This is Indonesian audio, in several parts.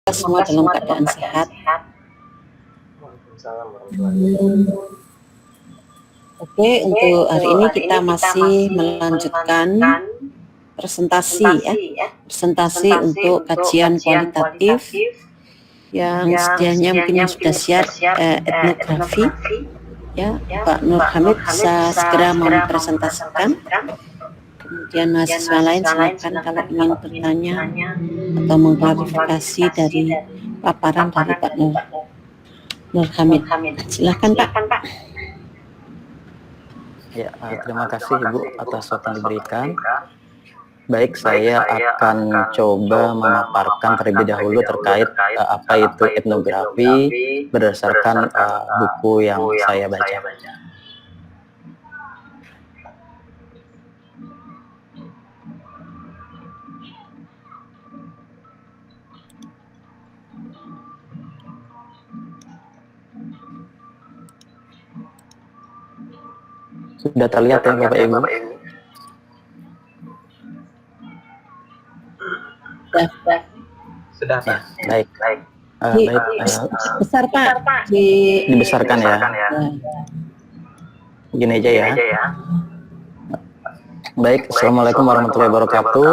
Semua dalam keadaan sehat. Waalaikumsalam warahmatullahi wabarakatuh. Oke, untuk hari ini kita masih melanjutkan presentasi presentasi untuk kajian kualitatif yang sedianya mungkin yang sudah siap etnografi. Ya, Pak Nur Hamid bisa segera mempresentasikan. Kemudian mahasiswa lain silakan kalau ingin bertanya atau mengklarifikasi dari paparan dari Pak Nur Hamid. Silakan Pak. Ya, terima kasih Ibu atas waktu yang diberikan. Baik, saya akan coba memaparkan terlebih dahulu terkait apa itu etnografi berdasarkan buku yang saya baca. Sudah terlihat ya Bapak Ibu? Sudah. Ya, baik. Besar Pak. Dibesarkan ya. Gini aja ya. Baik, Assalamualaikum warahmatullahi wabarakatuh.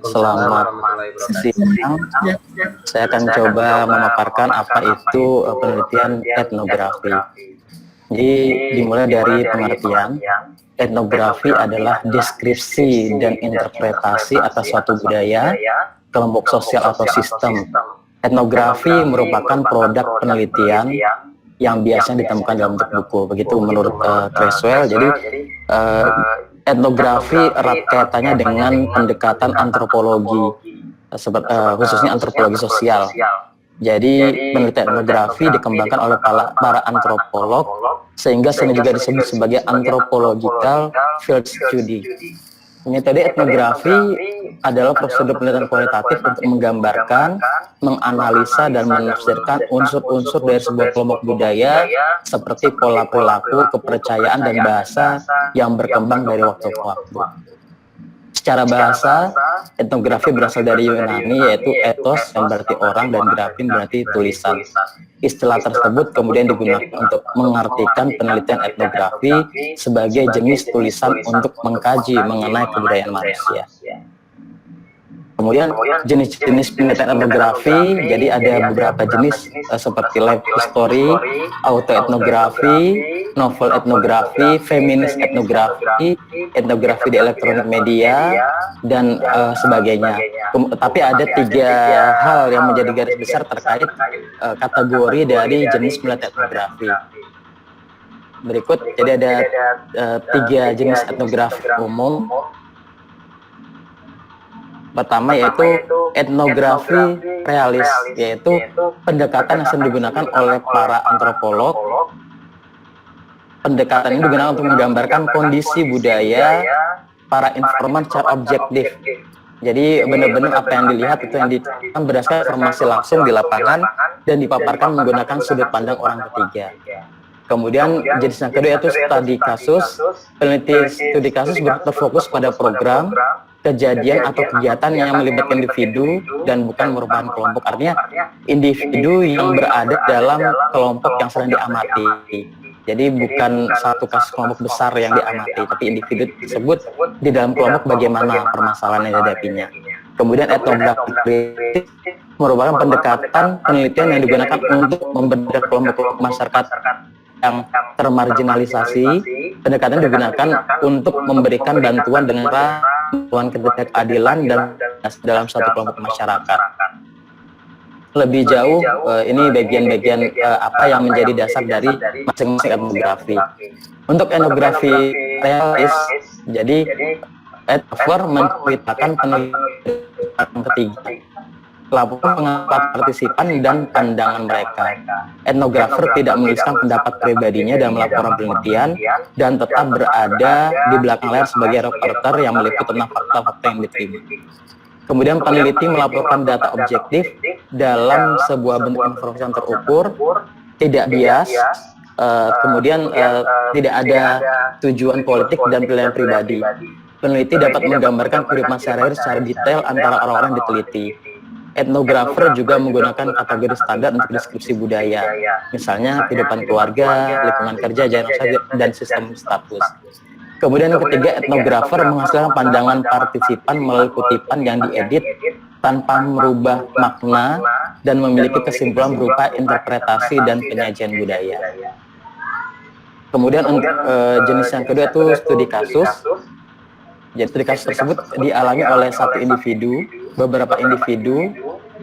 Selamat siang. Saya akan coba memaparkan apa itu penelitian etnografi. Jadi dimulai dari pengertian, etnografi adalah deskripsi dan interpretasi atas suatu budaya, kelompok sosial atau sistem. Etnografi merupakan produk penelitian yang biasanya ditemukan dalam bentuk buku. Begitu menurut Creswell. Jadi etnografi erat kaitannya dengan pendekatan antropologi, khususnya antropologi sosial. Jadi penelitian etnografi dikembangkan oleh para antropolog sehingga sering juga disebut sebagai anthropological field study. Metode etnografi adalah prosedur penelitian kualitatif untuk menggambarkan, menganalisa, dan menafsirkan unsur-unsur dari sebuah kelompok budaya seperti pola perilaku, kepercayaan, dan bahasa yang berkembang dari waktu ke waktu. Secara bahasa, etnografi berasal dari Yunani, yaitu ethos yang berarti orang dan grafin berarti tulisan. Istilah tersebut kemudian digunakan untuk mengartikan penelitian etnografi sebagai jenis tulisan untuk mengkaji mengenai kebudayaan manusia. Kemudian jenis-jenis penelitian etnografi, jadi ada beberapa jenis seperti life history, autoetnografi, novel etnografi, feminist etnografi, etnografi di elektronik media, dan sebagainya. Tapi ada 3 hal yang menjadi garis besar terkait kategori dari jenis penelitian etnografi. Berikut, jadi ada 3 jenis etnografi umum. Pertama yaitu etnografi realis, yaitu pendekatan yang sering digunakan oleh para antropolog. Pendekatan ini digunakan untuk menggambarkan kondisi budaya para informan secara objektif. Jadi benar-benar apa yang dilihat itu yang berdasarkan informasi langsung di lapangan dan dipaparkan menggunakan sudut pandang orang ketiga. Kemudian jenis yang kedua yaitu studi kasus. Peneliti studi kasus berfokus pada program, kejadian atau kegiatan yang melibatkan individu dan bukan merupakan kelompok. Artinya individu yang berada dalam kelompok yang sedang diamati. Jadi bukan satu kasus kelompok besar yang diamati, tapi individu tersebut di dalam kelompok bagaimana permasalahan yang dihadapinya. Kemudian etnografi merupakan pendekatan penelitian yang digunakan untuk membedah kelompok masyarakat yang termarginalisasi. Pendekatan digunakan untuk memberikan bantuan dengan bantuan ketidakadilan dan dalam satu kelompok masyarakat. Lebih jauh, ini bagian-bagian apa yang menjadi dasar dari masing-masing etnografi. Untuk etnografi realis, jadi etnografer menceritakan penelitian ketiga, laporan pengalaman partisipan dan pandangan mereka. Etnografer tidak menuliskan pendapat pribadinya dalam laporan penelitian dan tetap berada di belakang layar sebagai reporter yang meliput tentang fakta-fakta yang diterima. Kemudian peneliti melaporkan data objektif dalam sebuah bentuk informasi yang terukur, tidak bias, kemudian tidak ada tujuan politik dan pilihan pribadi. Peneliti dapat menggambarkan kehidupan sehari-hari secara detail antara orang-orang yang diteliti. etnografer juga menggunakan kategori standar untuk deskripsi budaya, misalnya kehidupan keluarga, lingkungan kerja, genocide, dan sistem status. Kemudian yang ketiga, etnografer menghasilkan pandangan partisipan melalui kutipan yang diedit tanpa merubah makna dan memiliki kesimpulan berupa interpretasi dan penyajian budaya. Kemudian untuk jenis yang kedua itu studi kasus. Jadi studi kasus tersebut dialami oleh satu individu, beberapa individu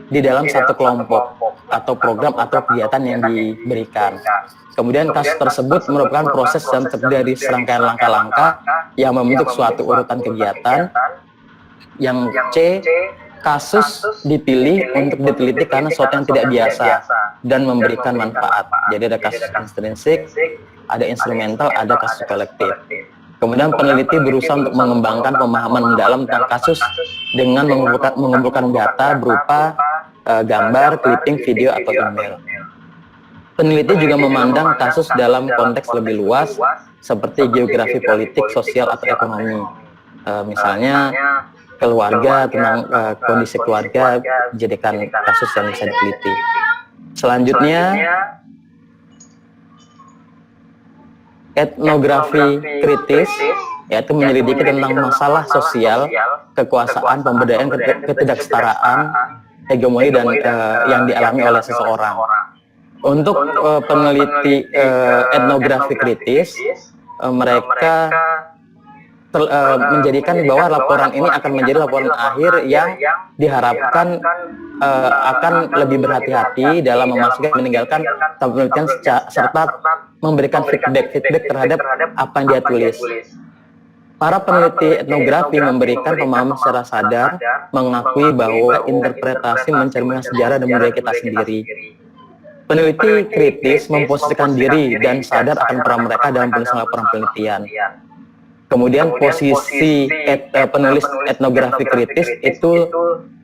di dalam satu kelompok atau program atau kegiatan yang diberikan. Kemudian kasus tersebut merupakan proses yang terdiri dari serangkaian langkah-langkah yang membentuk suatu urutan kegiatan. Yang C, kasus dipilih untuk diteliti karena sesuatu yang tidak biasa dan memberikan manfaat. Jadi ada kasus intrinsik, ada instrumental, ada kasus kolektif. Kemudian peneliti berusaha untuk mengembangkan pemahaman mendalam tentang kasus dengan mengumpulkan data berupa gambar, clipping, video, atau email. Peneliti juga memandang kasus dalam konteks lebih luas seperti geografi politik, sosial, atau ekonomi. Misalnya keluarga, tentang kondisi keluarga dijadikan kasus yang bisa diteliti. Selanjutnya etnografi kritis, yaitu menyelidiki tentang masalah sosial, kekuasaan, pemberdayaan, ketidaksetaraan, hegemoni, dan yang dialami oleh seseorang. Untuk peneliti etnografi kritis, mereka menjadikan bahwa laporan ini akan menjadi laporan akhir yang diharapkan akan lebih berhati-hati dalam meninggalkan penelitian serta memberikan feedback terhadap apa yang dia tulis. Para peneliti etnografi memberikan pemahaman secara sadar, mengakui bahwa interpretasi mencerminkan sejarah dan budaya kita sendiri. Peneliti kritis memposisikan diri dan sadar akan peran mereka dalam penulisan laporan penelitian. Kemudian posisi penulis etnografi kritis itu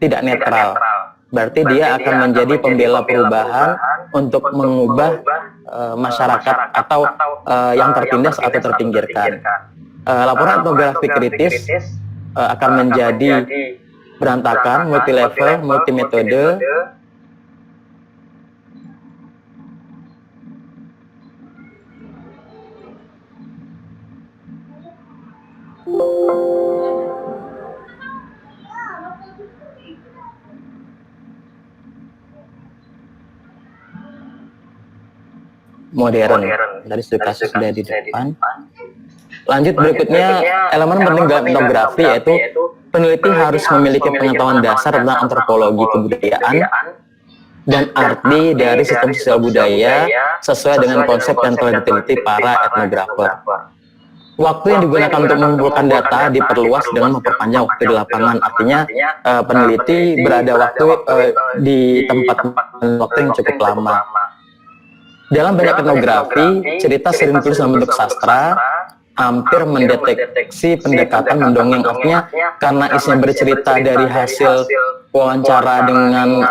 tidak netral. Berarti dia akan menjadi pembela perubahan untuk mengubah masyarakat atau yang tertindas atau terpinggirkan. Laporan etnografi kritis akan menjadi berantakan, multilevel, multimetode, modern. Dari studi kasus sudah di depan. Lanjut berikutnya, elemen penting dalam etnografi yaitu peneliti harus memiliki pengetahuan dasar tentang antropologi kebudayaan dan arti dari sistem sosial budaya sesuai dengan konsep yang telah diteliti para etnografer. Waktu yang digunakan untuk mengumpulkan data diperluas dengan memperpanjang waktu di lapangan. Artinya peneliti berada di tempat waktu yang cukup lama. Dalam banyak etnografi, cerita sering ditulis dalam bentuk sastra, hampir mendeteksi pendekatan mendongeng. Artinya karena isinya bercerita dari hasil wawancara dengan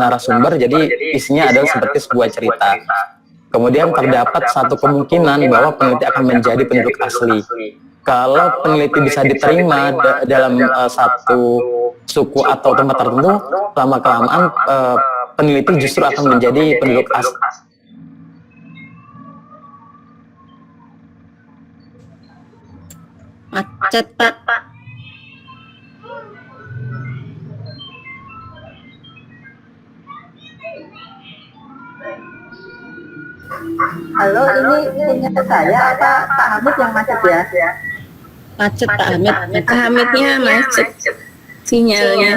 narasumber, jadi isinya adalah seperti sebuah cerita. Kemudian terdapat satu kemungkinan bahwa peneliti akan menjadi penduduk asli. Kalau peneliti bisa diterima dalam satu suku atau tempat tertentu, lama-kelamaan peneliti justru akan menjadi penduduk asli. Macet, Pak. Halo, ini punya saya apa Pak Hamid yang macet ya? Macet, Pak Hamid. Pak Hamidnya macet sinyalnya.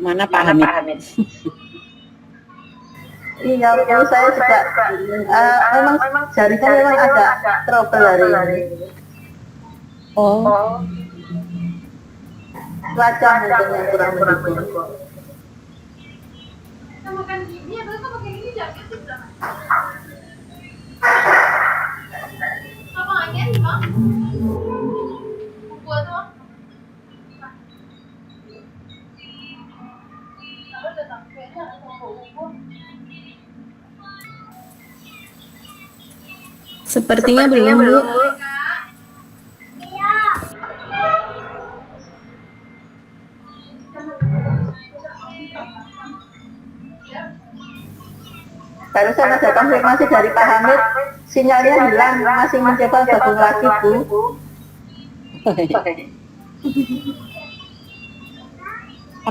Mana Pak Hamid? Iya, Bu, saya juga memang jaringan memang agak trouble hari ini. Oh, Cuaca mungkin yang kurang mendukung. Sepertinya belum, Bu. Barusan ada konfirmasi dari Pak Hamid, sinyalnya hilang, masih mencoba gabung lagi, Bu.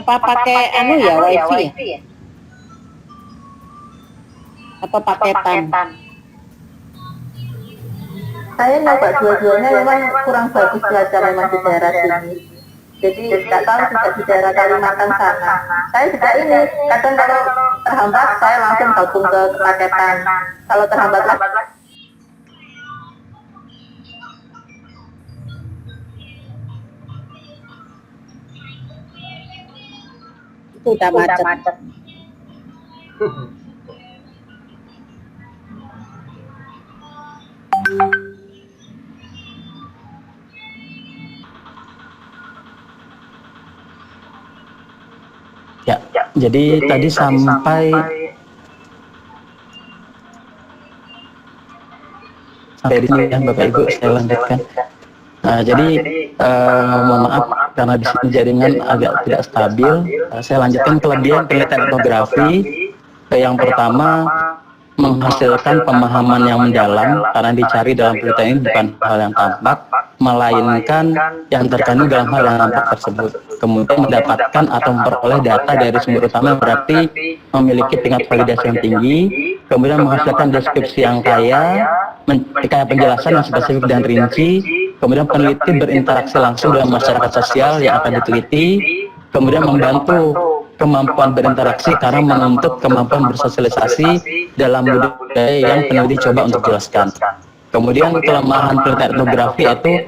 apa pakai anu ya wifi ya? Apa paketan? Saya nyoba dua-duanya memang kurang bagus cuaca memang di daerah sini. Jadi nggak tahu juga di daerah Kalimantan sana. Saya juga ini, kadang kalau terhambat saya langsung gabung ke paketan. Kalau terhambat lagi, Itu udah macet. Ya, jadi tadi sampai di sini ya Bapak Ibu, saya lanjutkan. Jadi mohon maaf karena di sini jaringan agak tidak stabil. Saya lanjutkan kelebihan penelitian etnografi. Yang pertama, menghasilkan pemahaman yang mendalam karena dicari dalam penelitian ini bukan hal yang tampak, melainkan yang terkandung dalam hal yang nampak tersebut. Kemudian mendapatkan atau memperoleh data dari sumber utama berarti memiliki tingkat validasi yang tinggi, kemudian menghasilkan deskripsi yang kaya, kaya penjelasan yang spesifik dan rinci, kemudian peneliti berinteraksi langsung dengan masyarakat sosial yang akan diteliti, kemudian membantu kemampuan berinteraksi karena menuntut kemampuan bersosialisasi dalam budaya yang peneliti coba untuk jelaskan. Kemudian kelemahan penelitian etnografi yaitu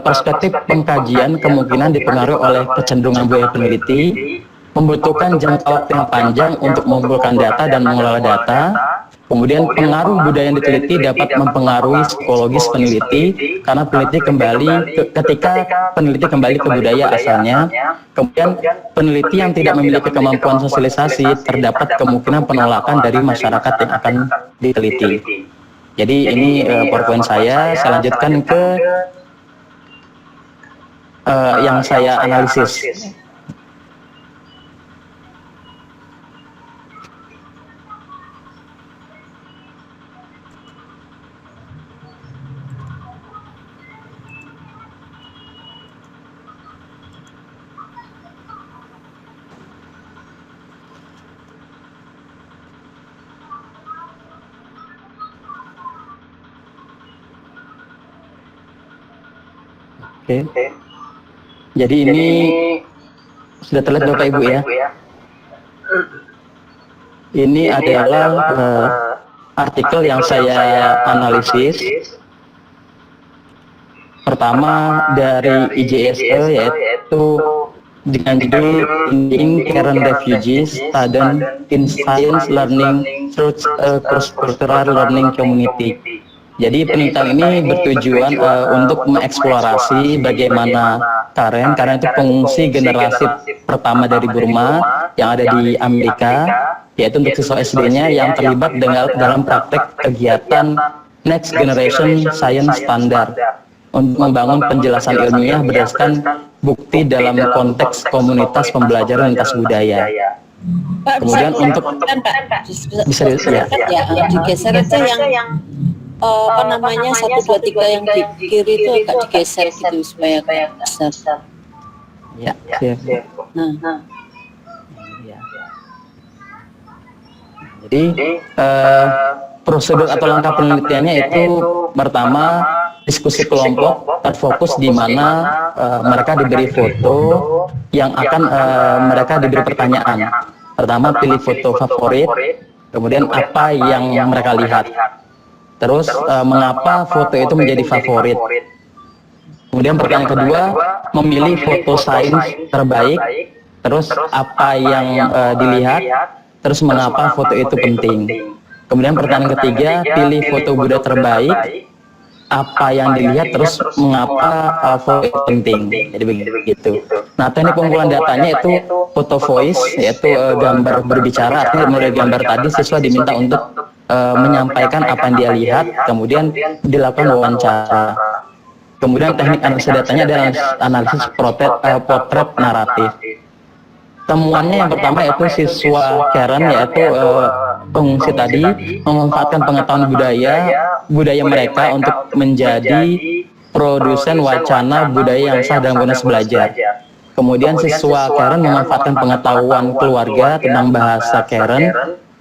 perspektif pengkajian kemungkinan dipengaruhi oleh kecenderungan budaya peneliti, membutuhkan jangka waktu yang panjang untuk mengumpulkan data dan mengelola data. Kemudian pengaruh budaya yang diteliti dapat mempengaruhi psikologis peneliti karena peneliti ketika peneliti kembali ke budaya asalnya. Kemudian peneliti yang tidak memiliki kemampuan sosialisasi terdapat kemungkinan penolakan dari masyarakat yang akan diteliti. Jadi ini PowerPoint saya lanjutkan ke yang saya analisis. Oke. Jadi ini sudah terlihat Bapak Ibu ya. Ini adalah artikel yang saya analisis. Pertama dari IJSE yaitu dengan judul In Current Refugees Student in Science Learning Through a Cross-Cultural Learning Community. Jadi penelitian ini bertujuan untuk mengeksplorasi bagaimana Karen itu pengungsi generasi pertama dari Burma yang ada di Amerika, yaitu untuk siswa SD-nya yang terlibat dalam praktek kegiatan Next Generation Science Standard untuk membangun penjelasan ilmiah berdasarkan bukti dalam konteks komunitas pembelajaran lintas budaya. Pak, Kemudian untuk bisa ya, digeser aja yang apa namanya 1, 2, 3 yang di kiri itu agak digeser gitu supaya besar. Ya, siap. Nah, Jadi prosedur atau langkah penelitiannya itu pertama diskusi kelompok terfokus di mana mereka diberi foto yang akan mereka diberi pertanyaan. Pertama, pilih foto favorit, kemudian apa yang mereka lihat, terus mengapa foto itu menjadi favorit. Kemudian pertanyaan kedua, memilih foto sains terbaik, terus apa yang dilihat, terus mengapa foto itu penting. Kemudian pertanyaan ketiga, pilih foto budaya terbaik, apa yang dilihat, terus mengapa foto itu penting. Jadi begitu. Nah, teknik pengumpulan datanya itu foto voice, yaitu gambar berbicara. Artinya mulai gambar tadi siswa diminta untuk menyampaikan apa yang dia lihat, kemudian dilakukan wawancara. Kemudian teknik analisis datanya adalah analisis potret naratif. Temuannya yang pertama yaitu siswa Karen, yaitu pengungsi tadi, memanfaatkan pengetahuan budaya mereka untuk menjadi produsen wacana budaya yang sah dalam konteks belajar. Kemudian siswa Karen memanfaatkan pengetahuan keluarga tentang bahasa Karen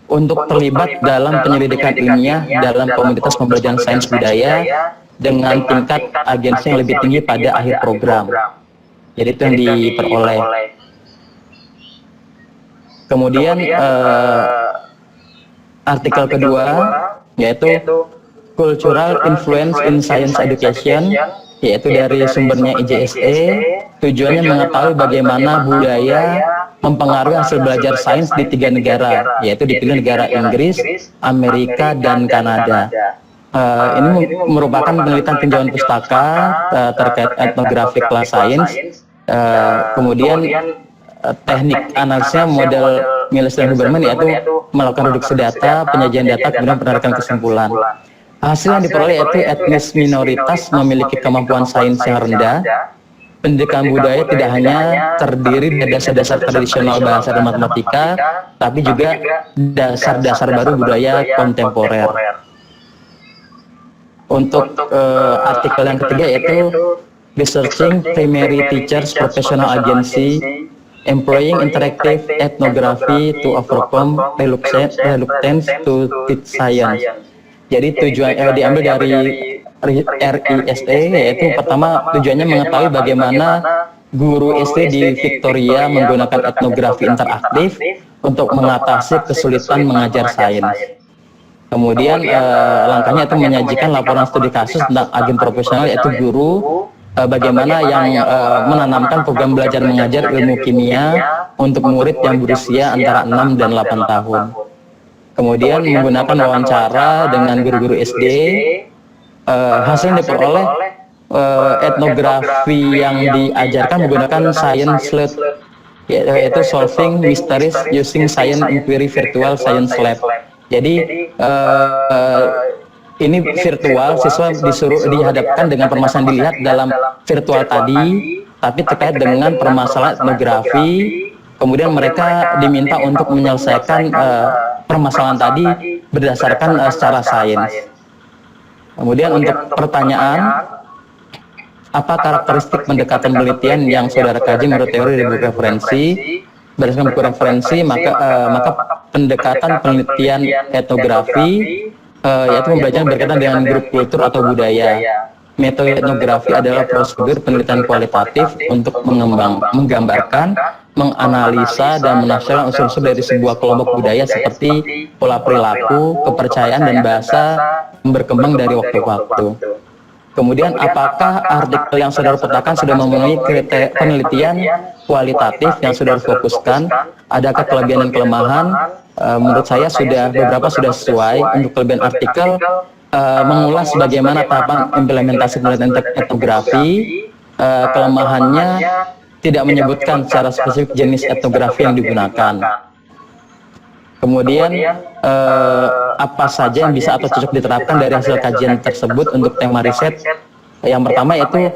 untuk terlibat dalam penyelidikan ilmiah dalam komunitas pembelajaran sains budaya dengan tingkat agensi yang lebih tinggi pada akhir program. Jadi itu yang diperoleh. Kemudian artikel kedua yaitu Cultural Influence in Science Education, yaitu dari sumbernya IJSE. Tujuannya mengetahui bagaimana budaya mempengaruhi hasil belajar sains di 3 negara, yaitu dipilih negara Inggris, Amerika, dan Kanada. Ini merupakan penelitian tinjauan pustaka terkait etnografi kelas sains. Kemudian teknik analisisnya model Miles dan Huberman, yaitu melakukan reduksi data, penyajian data, kemudian penarikan kesimpulan. Hasil yang diperoleh yaitu etnis minoritas memiliki kemampuan sains yang rendah. Pendidikan budaya tidak hanya terdiri dari dasar-dasar tradisional bahasa dan matematika, tapi juga dasar-dasar baru budaya kontemporer. Untuk artikel yang ketiga yaitu Researching Primary Teachers Professional Agency, Employing Interactive Ethnography to Overcome Reluctance to Teach Science. Jadi tujuan diambil dari RISE, yaitu pertama tujuannya mengetahui bagaimana guru SD di Victoria menggunakan etnografi interaktif untuk mengatasi kesulitan mengajar sains. Kemudian langkahnya itu menyajikan laporan studi kasus tentang agen profesional, yaitu guru, bagaimana yang menanamkan program belajar mengajar ilmu kimia untuk murid yang berusia antara 6 dan 8 tahun. Kemudian menggunakan wawancara dengan guru-guru SD. Hasil yang diperoleh etnografi yang diajarkan menggunakan Science Lab, yaitu Solving Mysteries Using Science Inquiry Virtual Science Lab. Jadi ini virtual, siswa dihadapkan dengan permasalahan dilihat dalam virtual tadi, tapi terkait dengan permasalahan etnografi. Kemudian mereka diminta untuk menyelesaikan permasalahan tadi berdasarkan secara sains. Kemudian untuk pertanyaan, apa karakteristik pendekatan penelitian yang saudara kaji menurut teori dan buku referensi? Berdasarkan buku referensi, maka pendekatan penelitian etnografi yaitu pembelajaran berkaitan dengan grup kultur atau budaya. Metode etnografi adalah prosedur penelitian kualitatif untuk menggambarkan, menganalisa, dan menafsirkan unsur-unsur dari sebuah kelompok budaya seperti pola perilaku, kepercayaan, dan bahasa yang berkembang dari waktu ke waktu. Kemudian, apakah artikel yang saudara petakan sudah memenuhi kriteria penelitian kualitatif yang saudara fokuskan? Adakah kelebihan dan kelemahan? Menurut saya beberapa sudah sesuai. Untuk kelebihan artikel, mengulas bagaimana tahapan implementasi penelitian etnografi. Kelemahannya tidak menyebutkan secara spesifik jenis etnografi yang digunakan. Kemudian apa saja yang bisa atau cocok diterapkan dari hasil kajian tersebut untuk tema riset? Yang pertama yaitu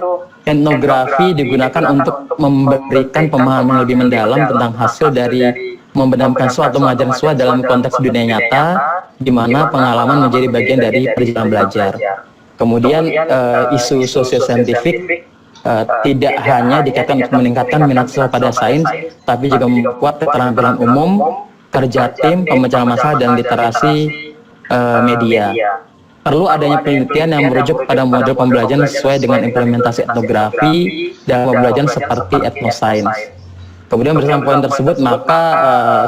etnografi digunakan untuk memberikan pemahaman lebih mendalam tentang hasil dari membenamkan siswa atau mengajar siswa dalam konteks dunia nyata, di mana pengalaman menjadi bagian dari perjalanan belajar. Kemudian isu sosiosaintifik tidak hanya dikaitkan untuk meningkatkan minat siswa pada sains, tapi juga memperkuat keterampilan umum, kerja tim, pemecahan masalah, dan literasi media. perlu adanya penelitian yang merujuk pada model pembelajaran sesuai dengan implementasi etnografi dan pembelajaran seperti etnoscience. Kemudian berdasarkan poin tersebut, maka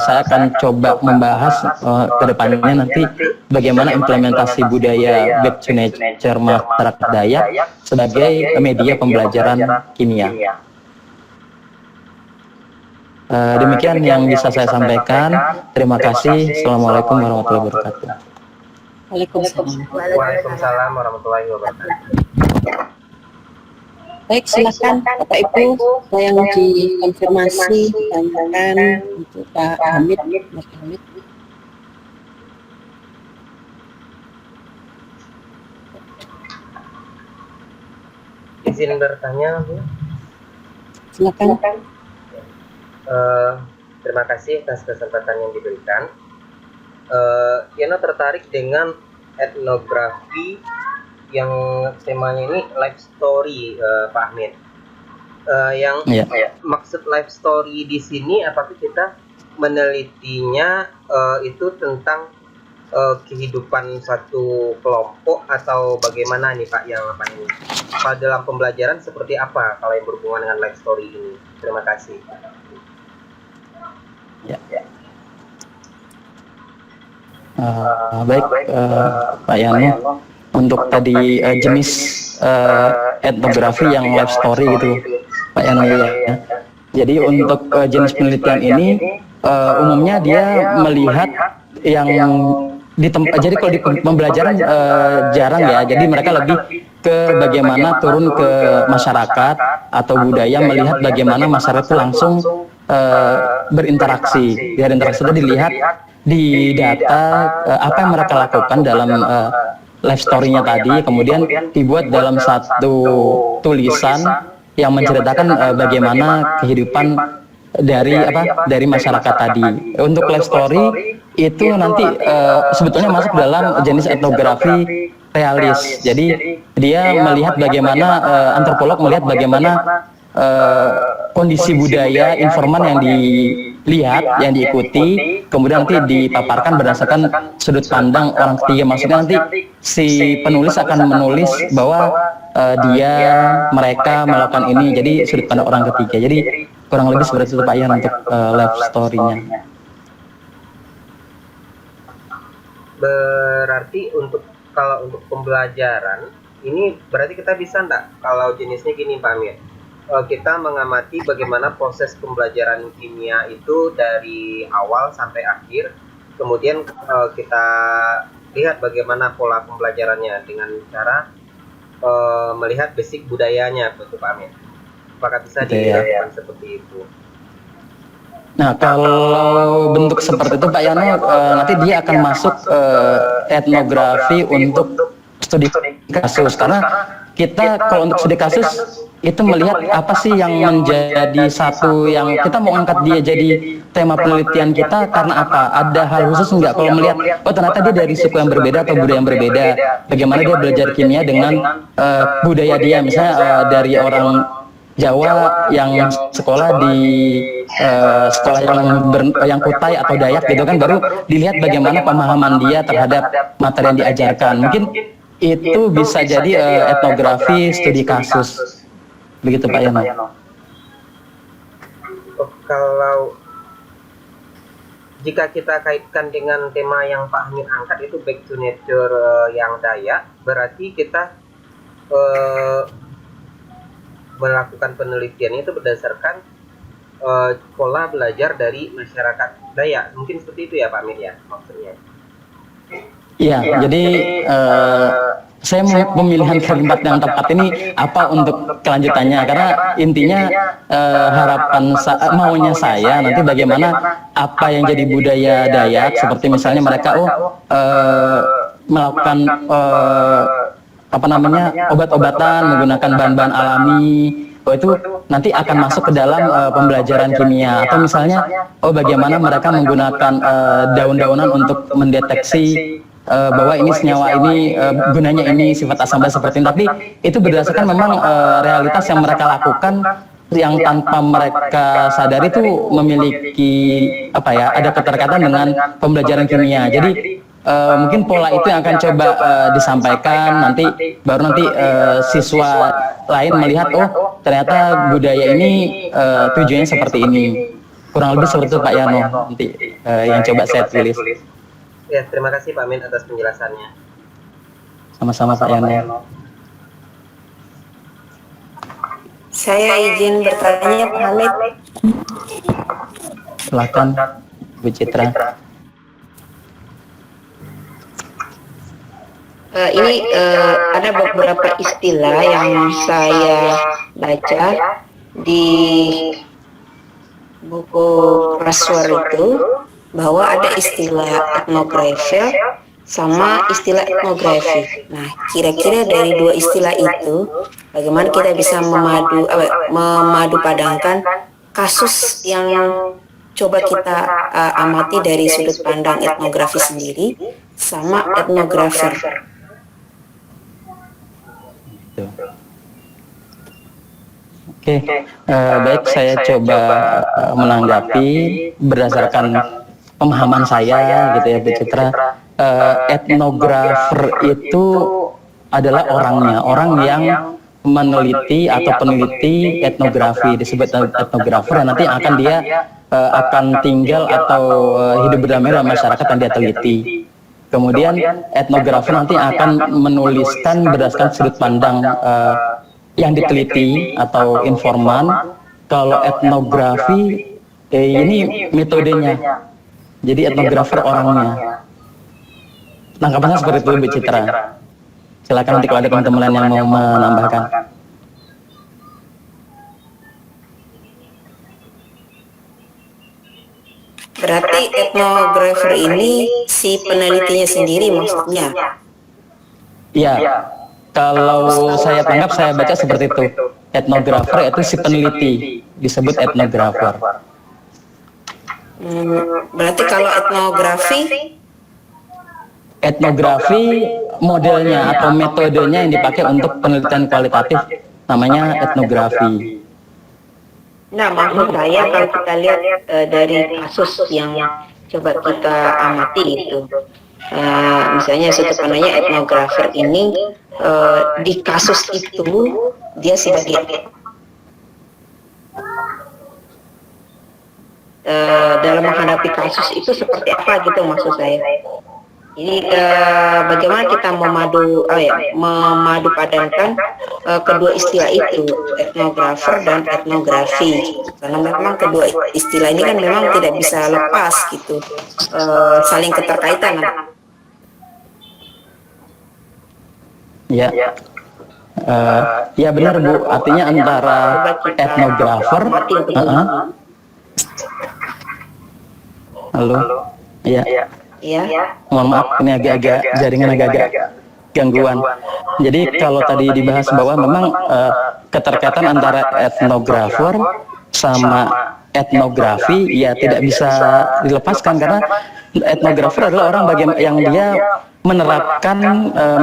saya akan coba membahas ke depannya nanti bagaimana implementasi budaya back to nature masyarakat Dayak sebagai media pembelajaran kimia. Demikian yang bisa saya sampaikan. Terima kasih. Assalamualaikum warahmatullahi wabarakatuh. Waalaikumsalam. Waalaikumsalam warahmatullahi wabarakatuh. Baik, silakan Bapak Ibu, saya yang dikonfirmasi, ditanyakan untuk Pak Hamid. Mas Hamid. Izin bertanya, Bu. Silakan. Terima kasih atas kesempatan yang diberikan. Yana tertarik dengan etnografi yang temanya ini life story, Pak Ahmed. Maksud life story di sini apakah kita menelitinya itu tentang kehidupan satu kelompok atau bagaimana nih Pak yang apa ini? Pada dalam pembelajaran seperti apa kalau yang berhubungan dengan life story ini? Terima kasih. Baik, Pak Yano. Untuk tadi jenis etnografi yang life story gitu, Pak Yano ya. Jadi untuk jenis penelitian ini umumnya dia melihat yang di tempat. Jadi kalau di pembelajaran jarang ya. Jadi mereka lebih ke bagaimana turun ke masyarakat atau budaya, melihat bagaimana masyarakat itu langsung berinteraksi. Dari interaksi itu dilihat di data apa yang mereka lakukan dalam life story-nya tadi, kemudian dibuat dalam satu tulisan yang menceritakan bagaimana kehidupan dari masyarakat tadi. Untuk life story itu nanti sebetulnya masuk dalam jenis etnografi realis. Jadi dia melihat bagaimana antropolog melihat bagaimana kondisi budaya informan yang dilihat, yang diikuti, kemudian nanti dipaparkan berdasarkan sudut pandang orang ketiga. Maksudnya nanti si penulis akan menulis bahwa mereka melakukan ini, jadi sudut pandang orang ketiga. Jadi kurang lebih seperti itu Pak Yan untuk life story-nya. Berarti kalau untuk pembelajaran ini berarti kita bisa enggak kalau jenisnya gini Pak Amir? Kita mengamati bagaimana proses pembelajaran kimia itu dari awal sampai akhir, kemudian kita lihat bagaimana pola pembelajarannya dengan cara melihat basic budayanya, betul Pak Amir. Apakah bisa dilakukan seperti itu? Nah, kalau bentuk seperti itu Pak Yano, nanti dia akan masuk etnografi untuk studi kasus, karena kita kalau untuk studi kasus itu melihat apa sih yang menjadi satu yang kita mau angkat dia jadi tema penelitian kita karena apa? Ada hal khusus enggak? Kalau melihat, oh ternyata dia dari suku yang berbeda atau budaya yang berbeda, bagaimana dia belajar kimia dengan budaya dia, misalnya dari orang Jawa yang sekolah di sekolah yang Kutai atau Dayak gitu kan, baru dilihat bagaimana pemahaman dia terhadap materi yang diajarkan. Mungkin itu bisa jadi etnografi studi kasus. Begitu Pak Yano. Kalau jika kita kaitkan dengan tema yang Pak Hamid angkat itu back to nature yang Dayak, berarti kita melakukan penelitian itu berdasarkan pola belajar dari masyarakat Dayak. Mungkin seperti itu ya Pak Hamid ya maksudnya. Iya, jadi saya pemilihan kalimat yang tepat ini apa untuk kelanjutannya, karena intinya maunya saya nanti bagaimana apa yang jadi budaya Dayak, seperti misalnya mereka melakukan obat-obatan menggunakan bahan-bahan alami. Itu nanti akan masuk ke dalam pembelajaran kimia, atau misalnya bagaimana mereka menggunakan daun-daunan untuk mendeteksi bahwa ini senyawa ini gunanya ini sifat asam basa seperti ini. Tapi itu berdasarkan memang realitas yang mereka lakukan, yang tanpa mereka sadari itu memiliki ada keterkaitan dengan pembelajaran kimia. Jadi mungkin pola itu yang akan coba disampaikan nanti, baru nanti siswa lain melihat, oh ternyata budaya ini tujuannya seperti ini. Kurang lebih seperti itu Pak Yano nanti yang coba saya tulis. Ya, terima kasih Pak Amin atas penjelasannya. Sama-sama Pak Yano. Saya izin bertanya Pak Hamid. Silakan Bu Citra. Ini ada beberapa istilah yang saya baca di buku Praswar itu, bahwa ada istilah etnografer sama istilah etnografi. Nah, kira-kira dari dua istilah itu, bagaimana kita bisa memadu padankan kasus yang coba kita amati dari sudut pandang etnografi sendiri sama etnografer. Oke, baik, saya coba menanggapi berdasarkan pemahaman saya gitu ya Bu Citra. Etnografer itu adalah orang yang meneliti atau peneliti etnografi, disebut etnografer, dan nanti akan dia akan tinggal atau hidup berdamai dengan masyarakat yang dia teliti. Kemudian etnografer nanti akan menuliskan berdasarkan sudut pandang yang diteliti atau informan. Kalau etnografi ini metodenya, jadi etnografer orangnya. Tanggapannya seperti itu Bu Citra. Silakan nanti kalau ada teman-teman lain yang mau menambahkan. Berarti etnografer ini si penelitinya sendiri maksudnya? Iya, kalau saya tanggap, saya baca seperti itu. Etnografer itu si peneliti, disebut etnografer. Berarti kalau Etnografi modelnya atau metodenya yang dipakai untuk penelitian kualitatif namanya etnografi. Nah, maksud saya kalau kita lihat dari kasus yang coba kita amati itu, misalnya sudut pandangnya etnografer ini di kasus itu dia sebagai dalam menghadapi kasus itu seperti apa gitu maksud saya. Jadi bagaimana kita memadu padankan kedua istilah itu, etnografer dan etnografi, karena memang kedua istilah ini kan memang tidak bisa lepas gitu, saling keterkaitan. Ya, ya benar Bu. Artinya antara etnografer, halo, ya. Ya. Mohon maaf, ini agak-agak jaringan agak-agak gangguan. Jadi kalau tadi dibahas bahwa memang keterkaitan antara etnografer sama etnografi ya tidak bisa dilepaskan, karena etnografer adalah orang yang dia menerapkan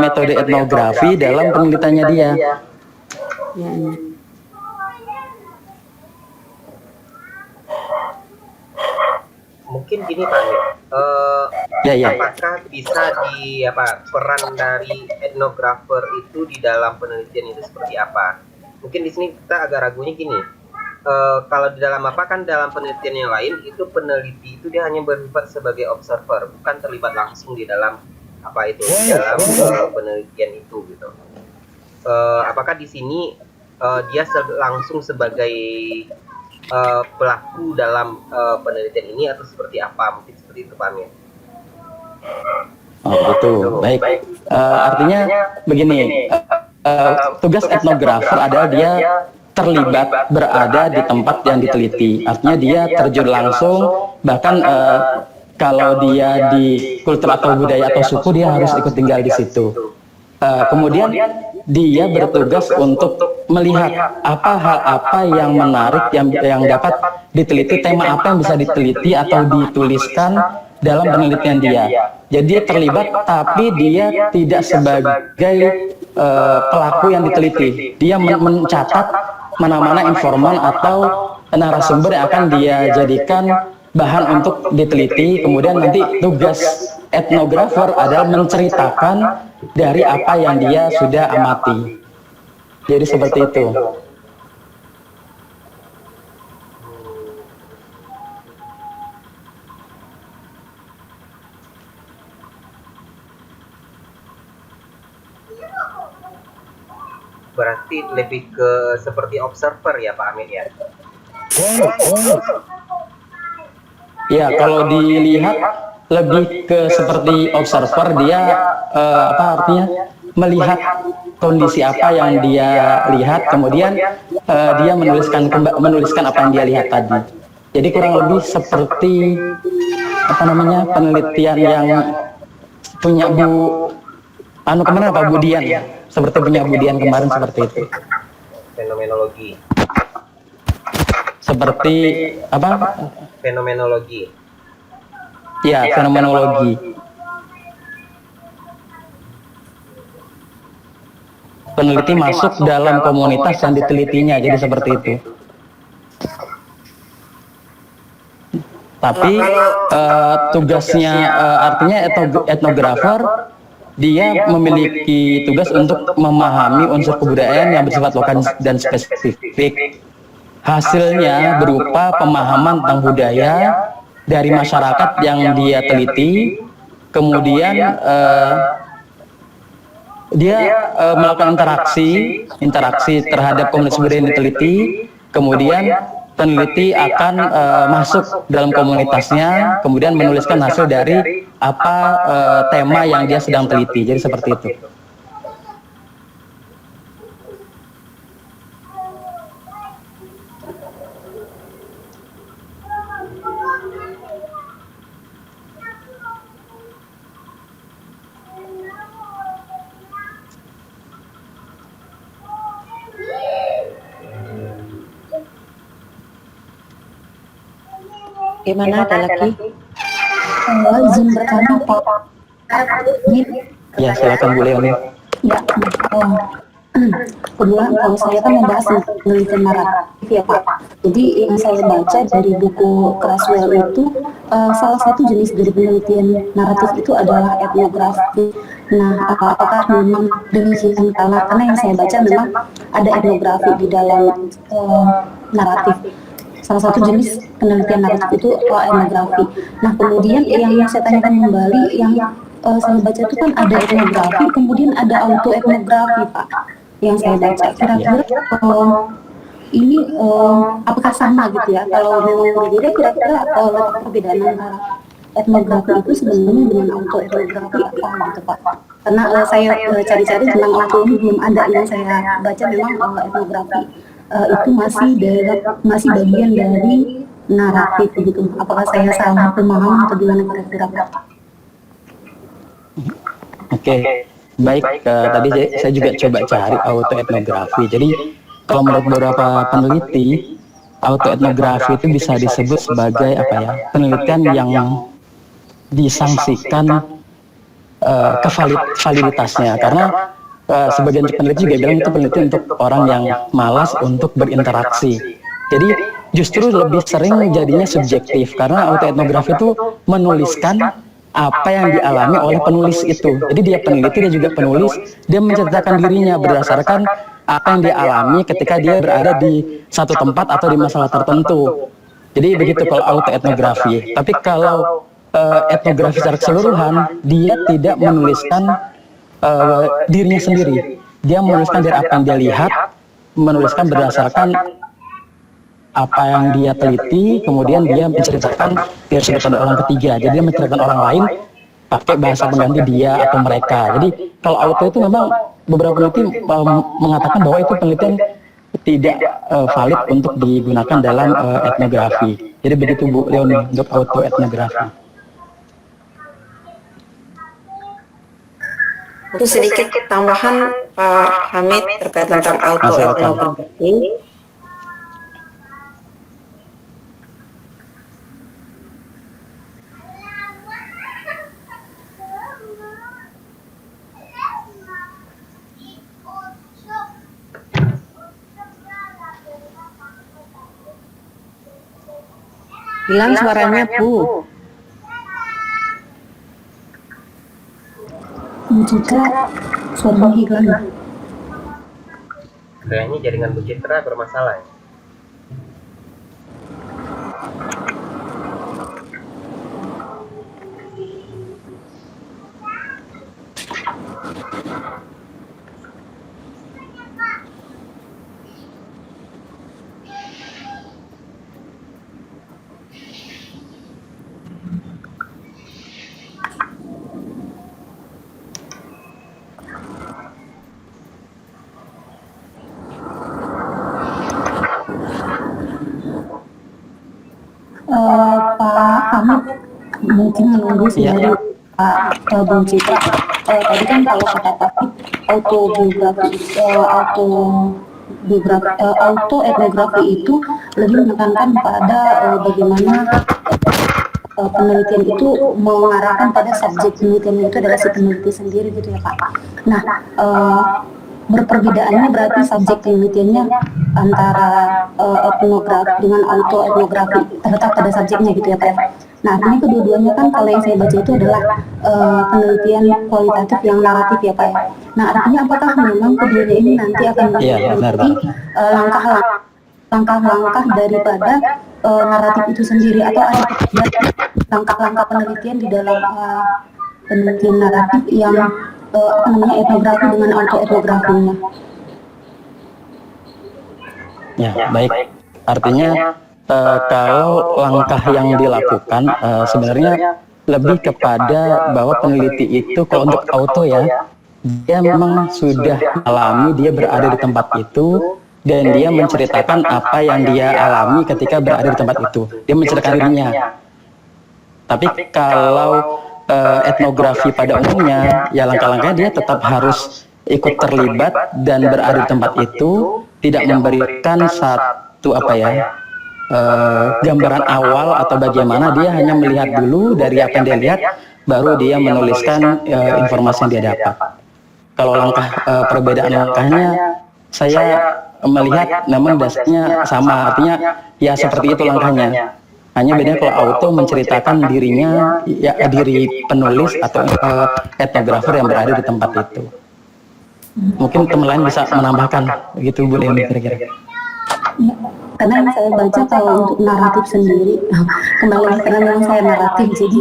metode etnografi dalam penelitiannya dia. Mungkin gini Pak Amir, apakah bisa peran dari etnografer itu di dalam penelitian itu seperti apa? Mungkin di sini kita agak ragunya gini, kalau di dalam dalam penelitian yang lain itu peneliti itu dia hanya bersifat sebagai observer, bukan terlibat langsung di dalam dalam penelitian itu gitu. Apakah di sini dia langsung sebagai pelaku dalam penelitian ini atau seperti apa? Mungkin seperti itu Pak Amir. Oh betul, baik. Artinya begini, tugas etnografer adalah dia terlibat, berada di tempat yang diteliti. Artinya dia terjun langsung, bahkan kalau dia di kultur atau budaya atau suku, dia harus ikut tinggal di situ. Kemudian dia bertugas untuk melihat hal apa yang menarik yang dapat diteliti, tema apa yang bisa diteliti atau dituliskan dalam penelitian dia. Jadi dia terlibat, tapi dia tidak sebagai pelaku yang diteliti. Dia mencatat mana-mana informan atau narasumber yang akan dia jadikan bahan untuk diteliti. Kemudian nanti tugas etnografer adalah menceritakan dari apa yang dia sudah amati. Jadi seperti itu. Berarti lebih ke seperti observer ya Pak Amin ya? Ya, kalau dilihat lebih ke seperti observer, dia apa artinya melihat kondisi apa yang dia lihat, kemudian dia menuliskan apa yang dia lihat tadi. Jadi kurang lebih seperti apa namanya penelitian yang punya kemana Pak Budian, seperti punya Budian kemarin seperti itu. Fenomenologi. Seperti apa? Fenomenologi. Ya, fenomenologi. Peneliti masuk dalam komunitas yang ditelitinya, jadi seperti itu. Tapi tugasnya artinya etnografer dia memiliki tugas untuk memahami unsur kebudayaan yang bersifat lokal dan spesifik. Hasilnya berupa pemahaman tentang budaya dari masyarakat yang dia teliti, kemudian dia melakukan interaksi terhadap komunitas budaya yang diteliti, kemudian peneliti akan masuk dalam komunitasnya, kemudian menuliskan hasil dari apa tema yang dia sedang teliti. Jadi seperti itu. Gimana, ada lagi? Izin bertanya Pak. Ya, silakan Bu Leoni. Ya, kebetulan kalau saya kan membahas tentang penelitian naratif ya Pak. Jadi yang saya baca dari buku Creswell itu salah satu jenis dari penelitian naratif itu adalah etnografi. Nah, apakah memang demikian? Karena yang saya baca memang ada etnografi di dalam naratif. Salah satu jenis penelitian naratif itu etnografi. Nah, kemudian yang saya tanyakan kembali, yang saya baca itu kan ada etnografi, kemudian ada autoetnografi Pak. Yang saya baca, kira-kira ini apakah sama gitu ya? Kalau memang berbeda, kira-kira letak perbedaan antara etnografi itu sebenarnya dengan autoetnografi apa gitu Pak? Karena saya cari-cari tentang auto ini belum ada, yang saya baca memang etnografi itu masih bagian dari naratif gitu. Apakah saya salah pemahaman atau gimana kira-kira Pak? Oke, baik. Tadi saya juga coba cari autoetnografi. Jadi kalau menurut beberapa peneliti, autoetnografi itu bisa disebut sebagai penelitian yang disangsikan validitasnya, karena sebagian peneliti juga bilang itu penelitian untuk orang yang malas untuk berinteraksi. Jadi justru lebih sering jadinya subjektif, karena autoetnografi itu menuliskan apa yang dialami oleh penulis itu. Jadi dia peneliti, dia juga penulis, dia menceritakan dirinya berdasarkan apa yang dia alami ketika dia berada di satu tempat atau di masalah tertentu. Jadi begitu kalau autoetnografi. Tapi kalau etnografi secara keseluruhan, dia tidak menuliskan dirinya sendiri. Dia menuliskan dari apa yang dia lihat, menuliskan berdasarkan apa yang dia teliti, kemudian dia menceritakan dari sudut pandang orang ketiga. Jadi dia menceritakan orang lain pakai bahasa pengganti dia atau mereka. Jadi kalau auto itu memang beberapa peneliti mengatakan bahwa itu penelitian tidak valid untuk digunakan dalam etnografi. Jadi begitu Bu Leoni untuk auto etnografi. Untuk sedikit tambahan Pak Hamid terkait tentang autoetnografi. Hilang suaranya Bu. Bu Citra suara hilang. Kayaknya jaringan Bu Citra bermasalah ya. Pak Hamid mungkin menunggu sendiri Pak Bung Citra. Tadi kan kalau kata Taufik autoetnografi itu lebih menekankan pada bagaimana penelitian itu mengarahkan pada subjek penelitian itu adalah si peneliti sendiri gitu ya Pak. Nah, berperbedaannya berarti subjek penelitiannya antara etnografi dengan autoetnografi terletak pada subjeknya gitu ya Pak. Nah, ini kedua-duanya kan kalau yang saya baca itu adalah penelitian kualitatif yang naratif ya Pak. Nah, artinya apakah memang keduanya ini nanti akan meneliti langkah-langkah daripada naratif itu sendiri, atau ada langkah-langkah penelitian di dalam penelitian naratif yang etnografi dengan autoetnografinya? Ya, baik. Artinya kalau langkah yang dilakukan sebenarnya lebih kepada bahwa peneliti itu kalau untuk auto ya, dia memang sudah alami, dia berada di tempat itu dan dia menceritakan apa yang dia alami ketika berada di tempat itu. Dia menceritakan dirinya. Tapi kalau etnografi pada umumnya, ya langkah-langkahnya dia tetap harus ikut terlibat dan berada di tempat itu, tidak memberikan satu gambaran awal atau bagaimana, dia hanya melihat dulu dari apa yang dia lihat, baru dia menuliskan informasi yang dia dapat. Kalau langkah perbedaan langkahnya, saya melihat memang dasarnya sama, artinya ya seperti itu langkahnya. Hanya bedanya kalau auto menceritakan dirinya, ya diri penulis atau etnografer yang berada di tempat itu. Mungkin teman lain bisa menambahkan, begitu Bu Leni kira-kira. Ya, karena yang saya baca kalau untuk naratif sendiri, kembali karena memang saya naratif, jadi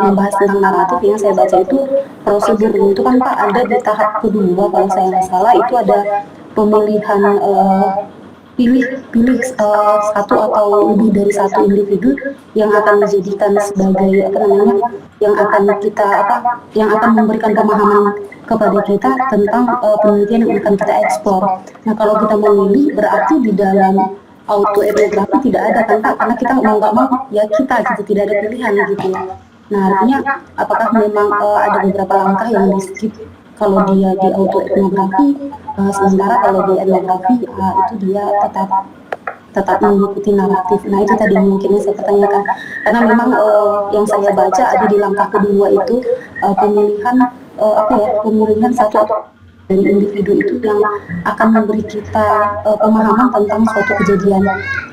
membahas tentang naratif yang saya baca itu prosedur itu kan Pak ada di tahap kedua kalau saya nggak salah, itu ada pemilihan pilih satu atau lebih dari satu individu yang akan dijadikan sebagai yang akan memberikan pemahaman kepada kita tentang penelitian yang akan kita eksplor. Nah, kalau kita memilih berarti di dalam autoetnografi tidak ada kan Pak, karena kita mau nggak mau ya kita gitu, tidak ada pilihan gitu ya. Nah, artinya apakah memang ada beberapa langkah yang di skip kalau dia di autoetnografi, sementara kalau di etnografi itu dia tetap mengikuti naratif. Nah, itu tadi mungkin yang saya pertanyakan, karena memang yang saya baca ada di langkah kedua itu pemilihan satu dari individu itu yang akan memberi kita pemahaman tentang suatu kejadian.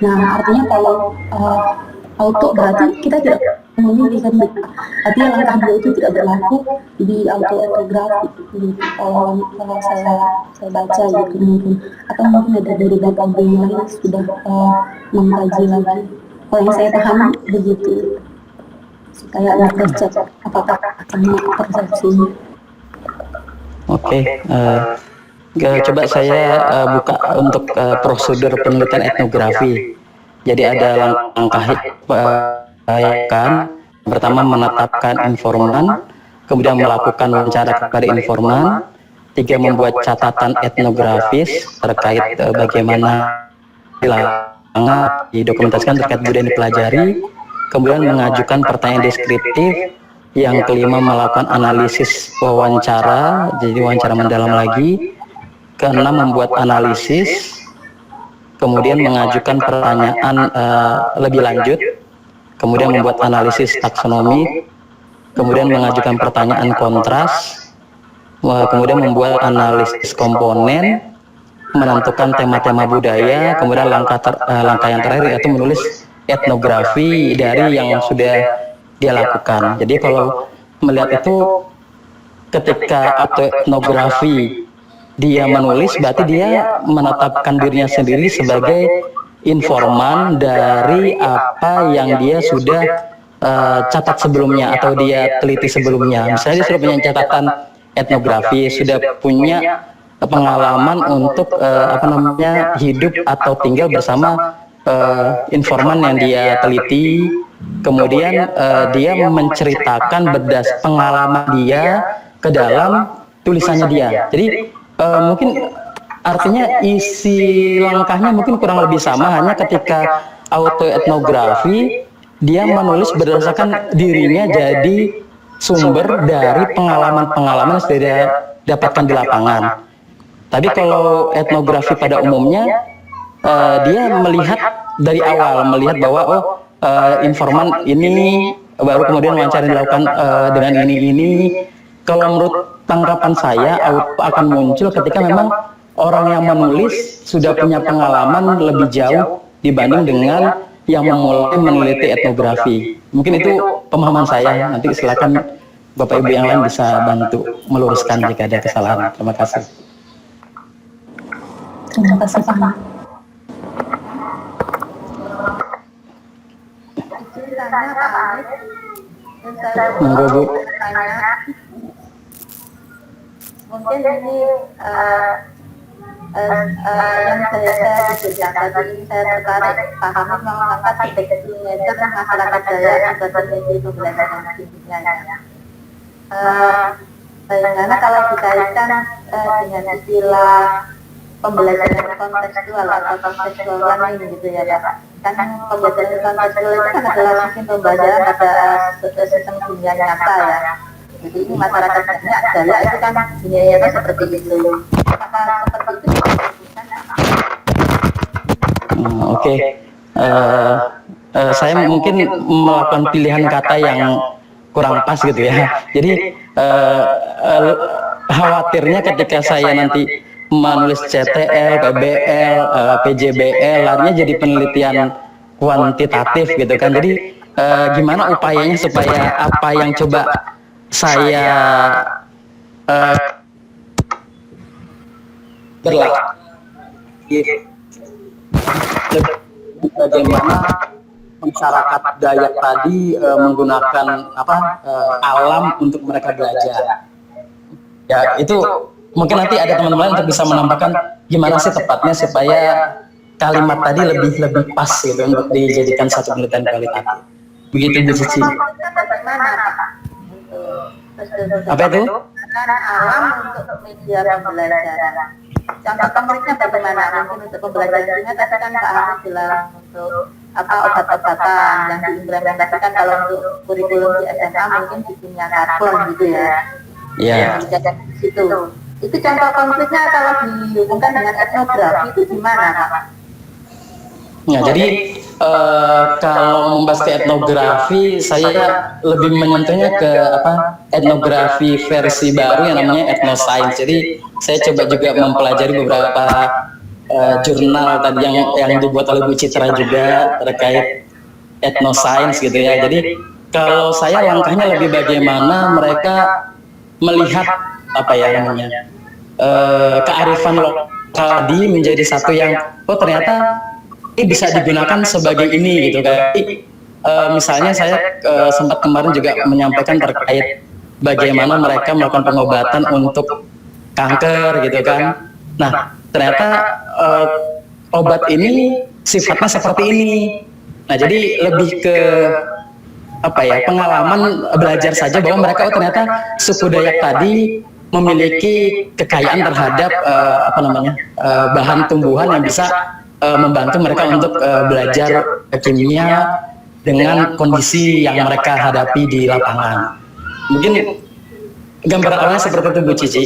Nah, artinya kalau auto berarti kita tidak memilih kan, artinya langkah dua itu tidak berlaku di autoetnografi gitu. Kalau saya baca gitu mungkin, atau mungkin ada dari beberapa yang lain sudah mengkaji lagi. Kalau yang saya pahami begitu, supaya ada percek apakah sama persepsinya. Oke, coba saya buka untuk prosedur penelitian etnografi. Jadi ada langkah pertama menetapkan informan, kemudian melakukan wawancara kepada informan, 3 membuat catatan etnografis terkait bagaimana didokumentasikan terkait budaya yang dipelajari, kemudian mengajukan pertanyaan deskriptif. Yang kelima melakukan analisis wawancara, jadi wawancara mendalam lagi. Keenam membuat analisis, kemudian mengajukan pertanyaan lebih lanjut, kemudian membuat analisis taksonomi, kemudian mengajukan pertanyaan kontras, kemudian membuat analisis komponen, menentukan tema-tema budaya, kemudian langkah yang terakhir yaitu menulis etnografi dari yang sudah dia lakukan. Jadi kalau melihat itu ketika autoetnografi dia menulis, berarti dia menetapkan dirinya sendiri sebagai informan dari apa yang dia sudah catat sebelumnya atau dia teliti sebelumnya. Misalnya dia sudah punya catatan etnografi, sudah punya pengalaman untuk hidup atau tinggal bersama informan yang dia teliti. Kemudian dia menceritakan berdasarkan pengalaman dia ke dalam tulisannya dia. Jadi mungkin artinya isi langkahnya mungkin kurang lebih sama, hanya ketika autoetnografi dia menulis berdasarkan dirinya jadi sumber dari pengalaman-pengalaman yang sudah dia dapatkan di lapangan. Tapi kalau etnografi pada umumnya dia melihat dari awal, melihat bahwa informan ini baru kemudian wawancara dilakukan dengan ini. Kalau menurut tanggapan saya, akan muncul ketika memang orang yang menulis sudah punya pengalaman lebih jauh dibanding dengan yang memulai meneliti etnografi. Mungkin itu pemahaman saya. Nanti silakan Bapak Ibu yang lain bisa bantu meluruskan jika ada kesalahan. Terima kasih. Terima kasih Pak. Ceritanya Pak Amit, dan saya Monggo, Bu. bertanya, mungkin ini yang saya diskusikan tadi ini saya tertarik Pak Hamid mau mengangkat signature masyarakat Dayak sebagai media pembelajaran kimia. Bagaimana kalau dikaitkan dengan istilah pembelajaran kontekstual atau kontekstual learning gitu ya Pak? Kan pembelajaran kontekstual itu kan adalah sistem pembelajaran pada sistem dunia nyata ya. Jadi ini masyarakat Dayak itu kan dunia nyata seperti itu. Apakah seperti itu? Oke. Saya mungkin melakukan pilihan kata yang kurang pas gitu ya. Jadi khawatirnya ketika saya nanti menulis CTL, PBL, PJBL, larinya jadi penelitian kuantitatif gitu kan. Jadi gimana upayanya supaya apa yang coba saya bagaimana masyarakat Dayak tadi menggunakan alam untuk mereka belajar. Ya itu mungkin nanti ada teman-teman untuk bisa menambahkan gimana sih tepatnya supaya kalimat tadi lebih pas gitu untuk dijadikan satu penelitian kualitatif. Begitu Bu Cici. Apa itu? Alam untuk media pembelajaran. Contoh konkretnya bagaimana? Mungkin untuk pembelajaran ini tadi kan Pak Hamid bilang untuk obat-obatan yang diimplementasikan kalau untuk kurikulum di SMA mungkin di kimia karbon gitu ya. Iya. Situ. Itu contoh konkretnya kalau dihubungkan dengan etnografi itu gimana Pak? Nah, jadi kalau membahas ke etnografi, saya lebih menyentuhnya ke etnografi versi baru yang namanya etnoscience. Jadi saya coba juga mempelajari beberapa jurnal tadi yang dibuat oleh Bu Citra juga terkait etnoscience gitu ya. Jadi kalau saya langkahnya lebih bagaimana mereka melihat kearifan lokal tadi menjadi satu yang ternyata bisa digunakan sebagai ini gitu kan. Misalnya saya sempat kemarin juga menyampaikan terkait bagaimana mereka melakukan pengobatan untuk kanker gitu kan. Nah ternyata obat ini sifatnya seperti ini. Nah jadi lebih ke pengalaman belajar saja bahwa mereka ternyata suku Dayak tadi memiliki kekayaan terhadap bahan tumbuhan yang bisa membantu mereka untuk belajar kimia dengan kondisi yang mereka hadapi di lapangan. Mungkin gambaran awalnya seperti itu Bu Cici.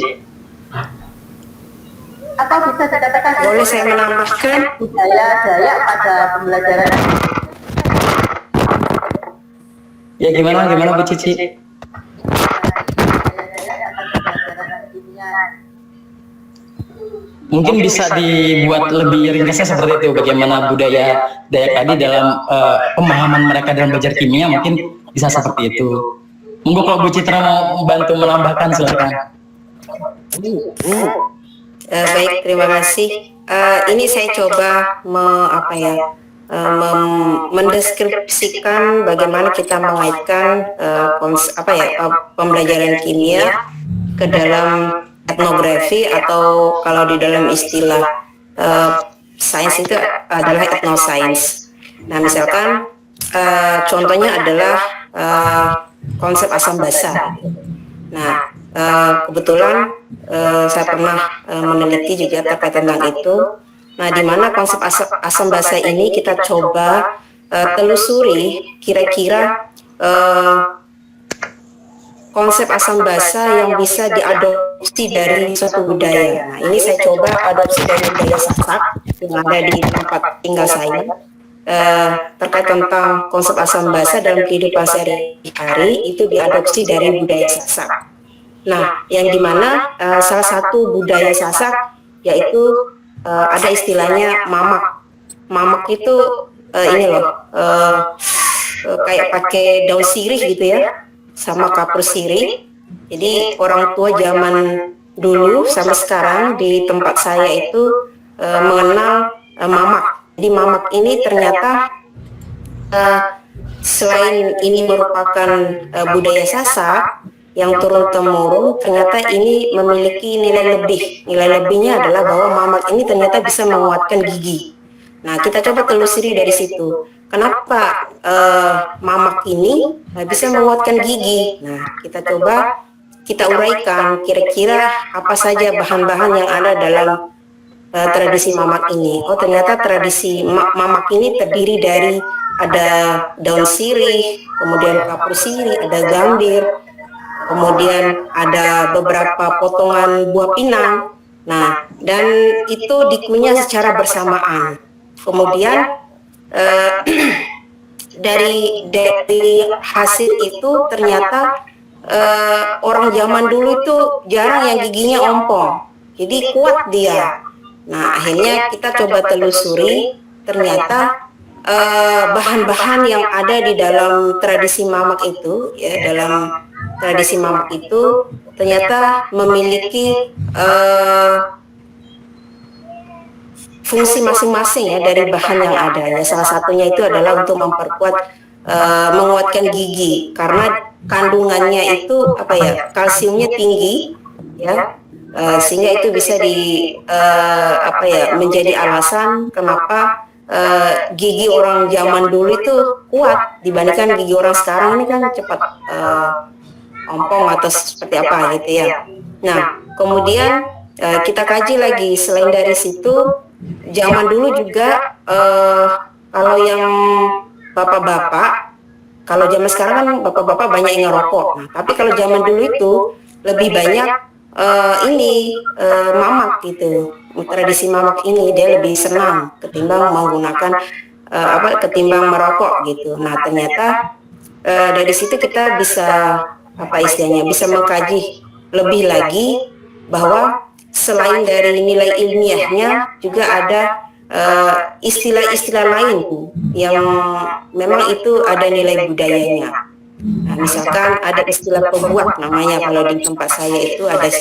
Atau bisa dikatakan Boleh saya menambahkan? budaya Dayak pada pembelajaran. Ya gimana Bu Cici? Mungkin bisa dibuat lebih ringkasnya seperti itu, bagaimana budaya Dayak tadi dalam pemahaman mereka dalam belajar kimia mungkin bisa seperti itu. Monggo kalau Bu Citra mau bantu menambahkan silakan. Baik, terima kasih. Ini saya coba mendeskripsikan bagaimana kita mengaitkan pembelajaran kimia ke dalam etnografi, atau kalau di dalam istilah sains itu adalah etnoscience. Nah, misalkan contohnya adalah konsep asam basa. Nah, kebetulan saya pernah meneliti juga terkait tentang itu. Nah, di mana konsep asam basa ini kita coba telusuri kira-kira konsep asam basa yang bisa diadopsi dari suatu budaya. Nah, ini saya coba adopsi dari budaya Sasak yang ada di tempat tinggal saya. Terkait tentang konsep asam basa dalam kehidupan sehari-hari itu diadopsi dari budaya Sasak. Nah, yang dimana salah satu budaya Sasak yaitu ada istilahnya mamak. Mamak itu ini loh, kayak pakai daun sirih gitu ya, sama kapur sirih. Jadi orang tua zaman dulu sampai sekarang di tempat saya itu mengenal mamak. Jadi mamak ini ternyata selain ini merupakan budaya Sasak yang turun-temurun, ternyata ini memiliki nilai lebih. Nilai lebihnya adalah bahwa mamak ini ternyata bisa menguatkan gigi. Nah, kita coba telusuri dari situ. Kenapa mamak ini bisa menguatkan gigi? Nah, kita uraikan kira-kira apa saja bahan-bahan yang ada dalam tradisi mamak ini. Oh, ternyata tradisi mamak ini terdiri dari ada daun sirih, kemudian kapur sirih, ada gambir, kemudian ada beberapa potongan buah pinang. Nah, dan itu dikunyah secara bersamaan. Kemudian dari hasil itu ternyata orang zaman dulu itu jarang yang giginya ompong, jadi kuat dia. Nah, akhirnya kita coba telusuri, ternyata bahan-bahan yang ada di dalam tradisi mamak itu, ya, dalam tradisi mamak itu ternyata memiliki fungsi masing-masing ya dari bahan yang ada. Ya, salah satunya itu adalah untuk memperkuat, menguatkan gigi, karena kandungannya itu kalsiumnya tinggi, ya. Sehingga itu bisa menjadi alasan kenapa gigi orang zaman dulu itu kuat dibandingkan gigi orang sekarang ini kan cepat ompong atau seperti apa gitu ya. Nah, kemudian kita kaji lagi selain dari situ, zaman dulu juga kalau yang bapak-bapak, kalau zaman sekarang kan bapak-bapak banyak yang ngerokok. Nah, tapi kalau zaman dulu itu lebih banyak mamak gitu. Tradisi mamak ini dia lebih senang ketimbang menggunakan ketimbang merokok gitu. Nah, ternyata dari situ kita bisa bisa mengkaji lebih lagi bahwa selain dari nilai ilmiahnya juga ada istilah-istilah lain yang memang itu ada nilai budayanya. Nah, misalkan ada istilah pebuak namanya, kalau di tempat saya itu ada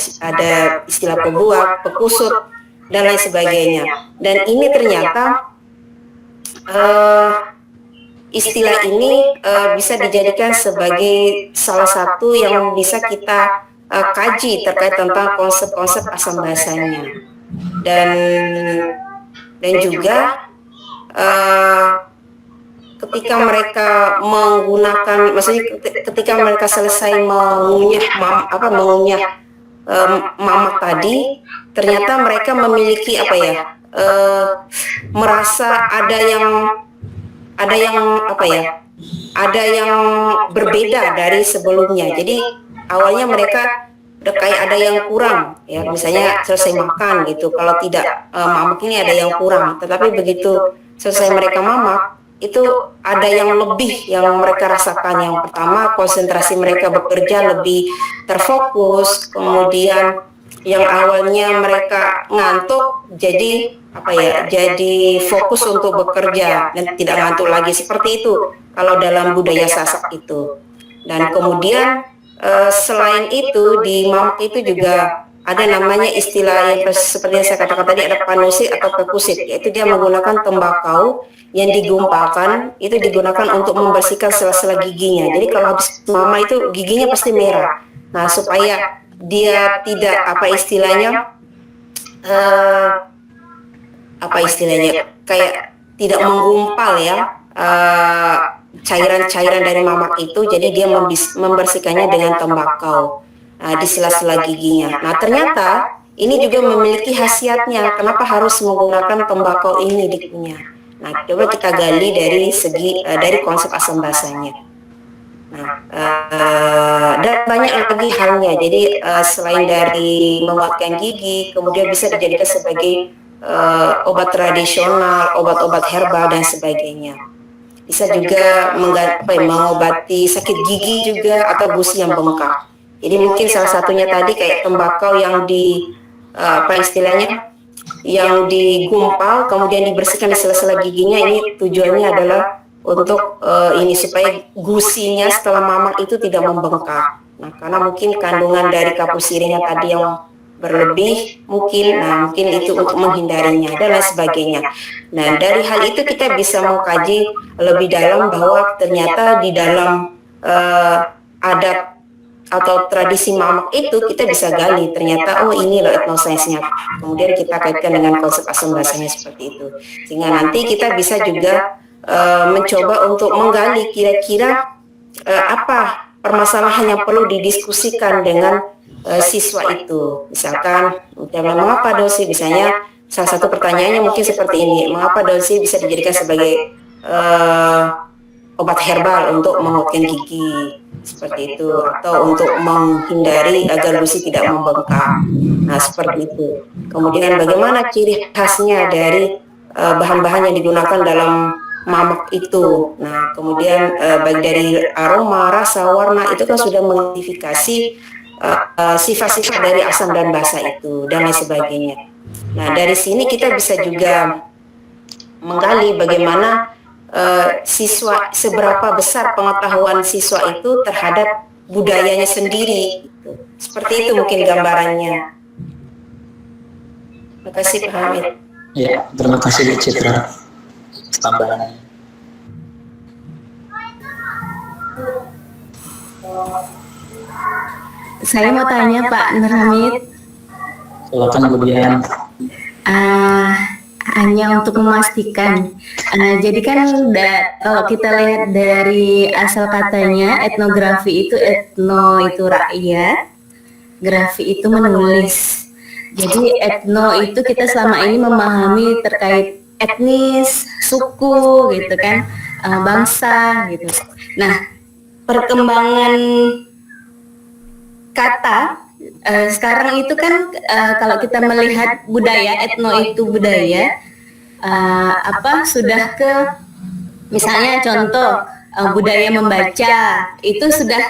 istilah pebuak, pekusut, dan lain sebagainya. Dan ini ternyata istilah ini bisa dijadikan sebagai salah satu yang bisa kita kaji terkait tentang konsep-konsep asam basanya. Dan juga ketika mereka menggunakan, maksudnya ketika mereka selesai mengunyah mamak tadi, ternyata mereka memiliki merasa ada yang berbeda dari sebelumnya. Jadi awalnya mereka udah kayak ada yang kurang, ya, misalnya selesai makan gitu, kalau tidak mamak ini ada yang kurang, tetapi begitu selesai mereka mamak, itu ada yang lebih yang mereka rasakan. Yang pertama, konsentrasi mereka bekerja lebih terfokus, kemudian yang awalnya mereka ngantuk jadi jadi fokus untuk bekerja dan tidak ngantuk lagi, seperti itu kalau dalam budaya Sasak itu. Dan kemudian selain itu di Mamak itu juga ada namanya istilah yang seperti yang saya katakan tadi, ada panusit atau pekusit, yaitu dia menggunakan tembakau yang digumpalkan, itu digunakan untuk membersihkan sela-sela giginya. Jadi kalau habis mama itu giginya pasti merah. Nah, supaya dia tidak kayak tidak menggumpal ya, cairan-cairan dari mamak itu, jadi dia membersihkannya dengan tembakau di sela-sela giginya. Nah, ternyata ini juga memiliki khasiatnya. Kenapa harus menggunakan tembakau ini di kunyah? Nah, coba kita gali dari segi dari konsep asam basanya. Nah, dan banyak lagi halnya. Jadi selain dari menguatkan gigi, kemudian bisa dijadikan sebagai obat tradisional, obat-obat herbal dan sebagainya. Bisa juga mengobati sakit gigi juga atau gusi yang bengkak. Jadi mungkin salah satunya tadi kayak tembakau yang yang digumpal kemudian dibersihkan di sela-sela giginya, ini tujuannya adalah untuk ini supaya gusinya setelah mamak itu tidak membengkak. Nah, karena mungkin kandungan dari kapur sirihnya tadi yang berlebih mungkin itu untuk menghindarinya dan lain sebagainya. Nah, dari hal itu kita bisa mengkaji lebih dalam bahwa ternyata di dalam adat atau tradisi mamak itu kita bisa gali, ternyata ini loh etnosainsnya. Kemudian kita kaitkan dengan konsep asam basanya seperti itu, sehingga nanti kita bisa juga mencoba untuk menggali kira-kira apa permasalahan yang perlu didiskusikan dengan siswa itu. Misalkan mengapa dosi, misalnya salah satu pertanyaannya mungkin seperti ini, mengapa dosi bisa dijadikan sebagai obat herbal untuk menguatkan gigi seperti itu, atau untuk menghindari agar gusi tidak membengkak. Nah, seperti itu. Kemudian bagaimana ciri khasnya dari bahan-bahan yang digunakan dalam mamak itu. Nah, kemudian baik dari aroma, rasa, warna itu kan sudah mengidentifikasi sifat-sifat dari asam dan basa itu dan lain sebagainya. Nah, dari sini kita bisa juga menggali bagaimana siswa, seberapa besar pengetahuan siswa itu terhadap budayanya sendiri. Seperti itu mungkin gambarannya. Terima kasih Pak Hamid. Ya, terima kasih Bu Citra tambahannya. Saya mau tanya Pak Nur Hamid. Silakan Bu Dian. Hanya untuk memastikan, jadi kan kalau kita lihat dari asal katanya, etnografi itu etno itu rakyat, grafi itu menulis. Jadi etno itu kita selama ini memahami terkait etnis, suku gitu kan, bangsa gitu. Nah, perkembangan kata sekarang itu kan kalau kita melihat budaya, etno itu budaya, sudah ke misalnya contoh budaya membaca itu sudah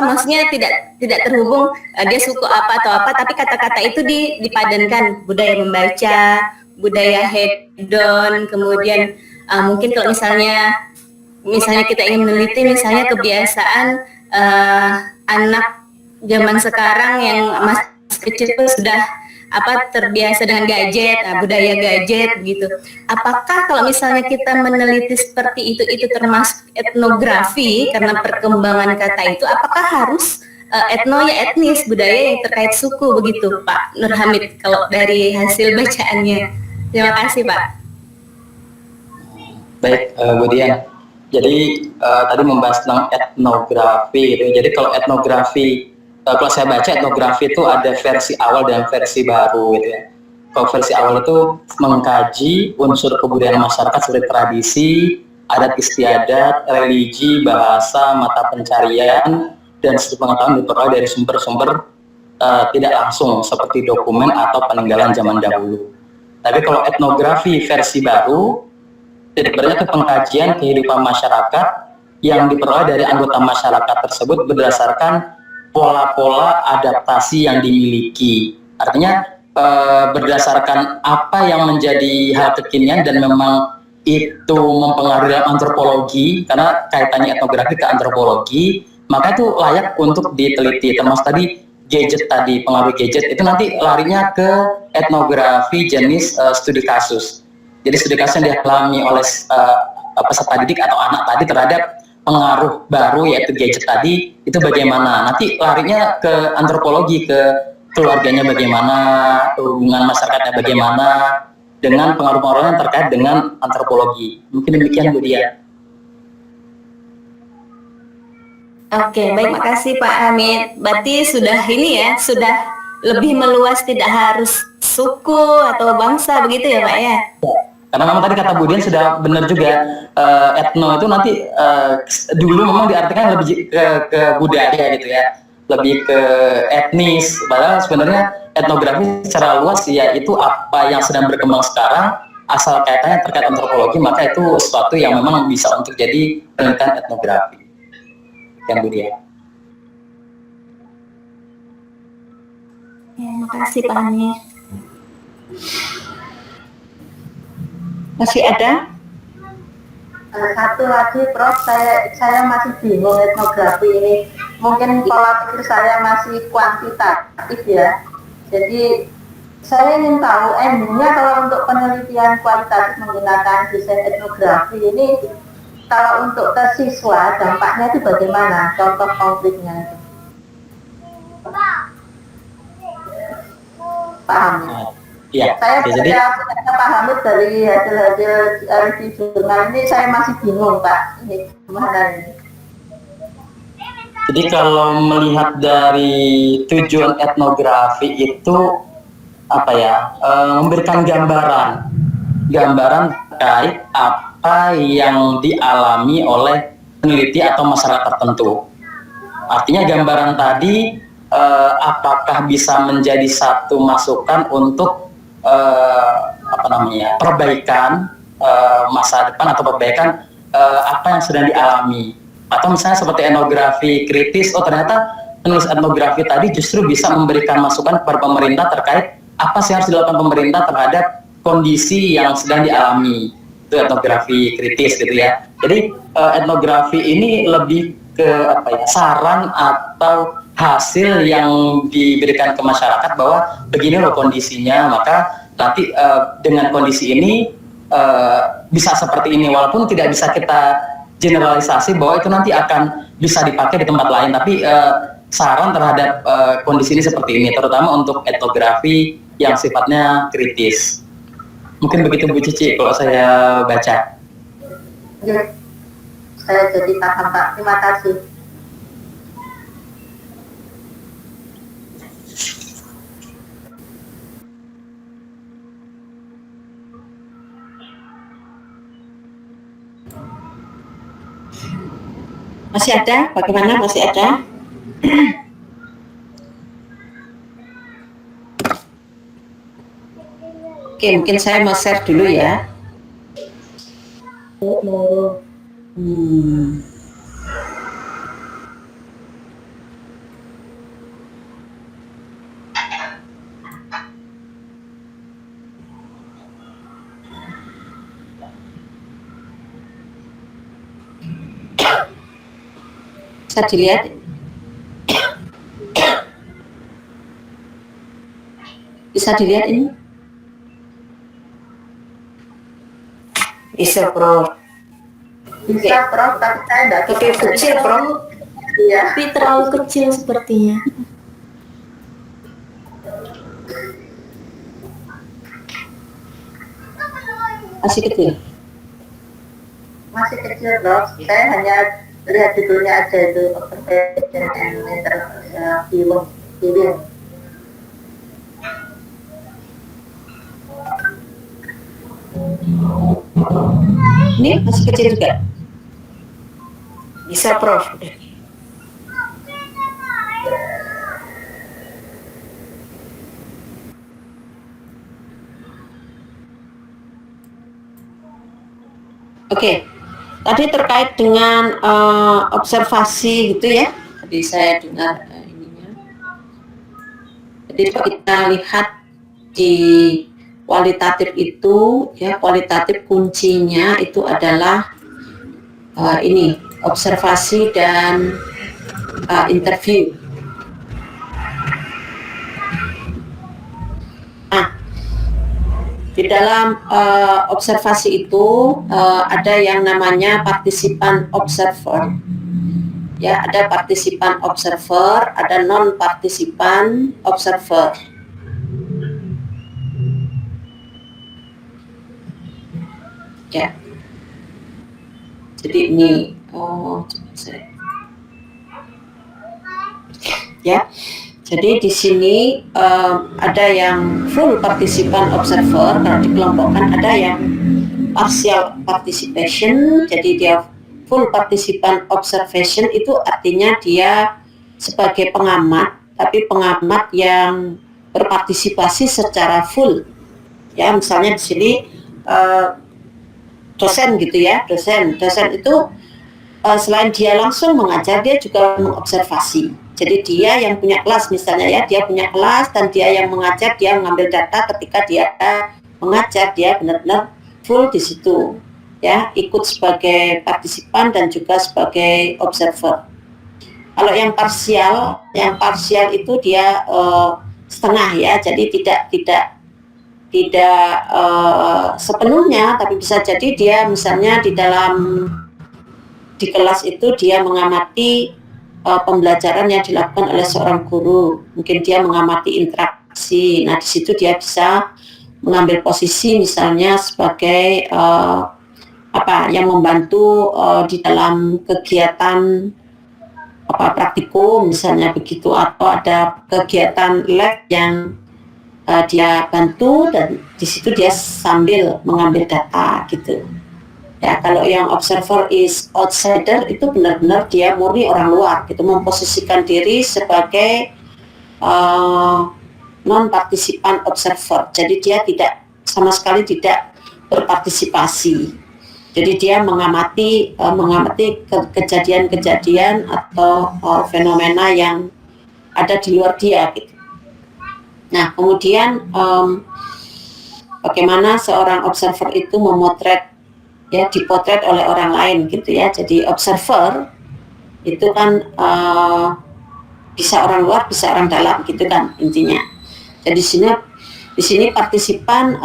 maksudnya tidak terhubung dia suku apa atau apa, tapi kata-kata itu dipadankan, budaya membaca, budaya hedon, kemudian mungkin kalau misalnya kita ingin meneliti misalnya kebiasaan anak zaman sekarang yang masih kecil itu sudah terbiasa dengan gadget, budaya gadget gitu. Apakah kalau misalnya kita meneliti seperti itu termasuk etnografi karena perkembangan kata itu? Apakah harus etno ya etnis, budaya yang terkait suku begitu Pak Nur Hamid kalau dari hasil bacaannya? Terima kasih Pak. Baik, Bu Dian. Jadi tadi membahas tentang etnografi gitu. Jadi kalau etnografi, kalau saya baca etnografi itu ada versi awal dan versi baru gitu ya. Kalau versi awal itu mengkaji unsur kebudayaan masyarakat seperti tradisi, adat istiadat, religi, bahasa, mata pencarian, dan pengetahuan diperoleh dari sumber-sumber tidak langsung seperti dokumen atau peninggalan zaman dahulu. Tapi kalau etnografi versi baru, sebenarnya itu pengkajian kehidupan masyarakat yang diperoleh dari anggota masyarakat tersebut berdasarkan pola-pola adaptasi yang dimiliki. Artinya berdasarkan apa yang menjadi hal kekinian dan memang itu mempengaruhi antropologi, karena kaitannya etnografi ke antropologi, maka itu layak untuk diteliti. Termasuk tadi gadget tadi, pengaruh gadget itu nanti larinya ke etnografi jenis studi kasus. Jadi studi kasus yang dialami oleh peserta didik atau anak tadi terhadap pengaruh baru yaitu gadget tadi itu bagaimana. Nanti larinya ke antropologi, ke keluarganya bagaimana, hubungan masyarakatnya bagaimana, dengan pengaruh-pengaruh yang terkait dengan antropologi. Mungkin demikian Bu Dia. Oke, baik, makasih Pak Hamid. Berarti sudah ini ya, sudah lebih meluas, tidak harus suku atau bangsa begitu ya Pak ya? Karena memang tadi kata Bu Dian sudah benar juga, etno itu nanti dulu memang diartikan lebih ke budaya gitu ya, lebih ke etnis. Padahal sebenarnya etnografi secara luas ya itu apa yang sedang berkembang sekarang, asal kaitannya terkait antropologi, maka itu sesuatu yang memang bisa untuk jadi penelitian etnografi. Yang Bu Dian. Ya, makasih Pak Hamid. Masih ada? Satu lagi Prof, saya masih bingung etnografi ini. Mungkin pola pikir saya masih kuantitatif ya. Jadi saya ingin tahu endingnya kalau untuk penelitian kualitatif menggunakan desain etnografi ini, kalau untuk ke siswa dampaknya itu bagaimana? Contoh konkretnya itu. Paham ya? Iya. Saya Jadi paham dari hasil-hasil review jurnal ini, saya masih bingung Pak. Ini gimana ini? Jadi kalau melihat dari tujuan etnografi itu apa ya, memberikan gambaran terkait apa yang dialami oleh peneliti atau masyarakat tertentu. Artinya gambaran tadi apakah bisa menjadi satu masukan untuk perbaikan masa depan atau perbaikan apa yang sedang dialami. Atau misalnya seperti etnografi kritis, oh ternyata penulis etnografi tadi justru bisa memberikan masukan kepada pemerintah terkait apa sih harus dilakukan pemerintah terhadap kondisi yang sedang dialami. Itu etnografi kritis gitu ya. Jadi etnografi ini lebih ke saran atau hasil yang diberikan ke masyarakat bahwa begini loh kondisinya, maka nanti dengan kondisi ini bisa seperti ini, walaupun tidak bisa kita generalisasi bahwa itu nanti akan bisa dipakai di tempat lain, tapi saran terhadap kondisi ini seperti ini, terutama untuk etnografi yang sifatnya kritis. Mungkin begitu Bu Cici kalau saya baca. Ya, saya jadi paham Pak, terima kasih. Masih ada? Bagaimana? Masih ada? Oke, mungkin saya mau share dulu ya. Bisa dilihat? Bisa dilihat ini? Bisa Prof. Bisa Prof, tapi saya tidak Tapi kecil Prof. Iya. Tapi terlalu kecil sepertinya. Masih kecil? Masih kecil Prof, saya hanya lihat judulnya aja itu observation and viewing. Ini masih kecil juga? Bisa Prof. Oke, tadi terkait dengan observasi gitu ya. Tadi saya dengar ininya. Jadi kalau kita lihat di kualitatif itu, ya kualitatif kuncinya itu adalah ini observasi dan interview. Nah, di dalam observasi itu ada yang namanya partisipan observer. Ya, ada partisipan observer, ada non partisipan observer. Ya. Jadi ini ya. Jadi di sini ada yang full partisipan observer, kalau dikelompokkan ada yang partial participation, jadi dia full partisipan observation itu artinya dia sebagai pengamat, tapi pengamat yang berpartisipasi secara full. Ya, misalnya di sini dosen gitu ya, dosen itu selain dia langsung mengajar, dia juga mengobservasi. Jadi dia yang punya kelas misalnya ya, dia punya kelas dan dia yang mengajar, dia mengambil data ketika dia mengajar, dia benar-benar full di situ. Ya, ikut sebagai partisipan dan juga sebagai observer. Kalau yang parsial itu dia setengah ya, jadi tidak sepenuhnya, tapi bisa jadi dia misalnya di kelas itu dia mengamati pembelajaran yang dilakukan oleh seorang guru, mungkin dia mengamati interaksi. Nah, di situ dia bisa mengambil posisi misalnya sebagai yang membantu di dalam kegiatan praktikum misalnya begitu, atau ada kegiatan lab yang dia bantu dan di situ dia sambil mengambil data gitu. Ya, kalau yang observer is outsider itu benar-benar dia murni orang luar gitu, memposisikan diri sebagai non partisipan observer. Jadi dia sama sekali tidak berpartisipasi. Jadi dia mengamati kejadian-kejadian atau fenomena yang ada di luar dia gitu. Nah, kemudian bagaimana seorang observer itu dipotret oleh orang lain gitu ya. Jadi observer itu kan bisa orang luar, bisa orang dalam gitu kan intinya. Jadi di sini partisipan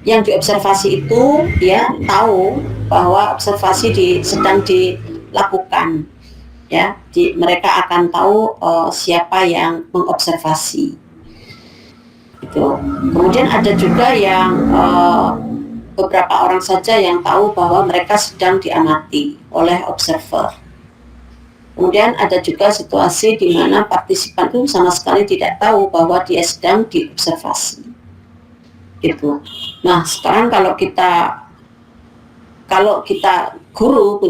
yang diobservasi itu ya tahu bahwa observasi sedang dilakukan ya. Mereka akan tahu siapa yang mengobservasi itu. Kemudian ada juga yang beberapa orang saja yang tahu bahwa mereka sedang diamati oleh observer. Kemudian ada juga situasi di mana partisipan itu sama sekali tidak tahu bahwa dia sedang diobservasi. Gitu. Nah, sekarang kalau kita guru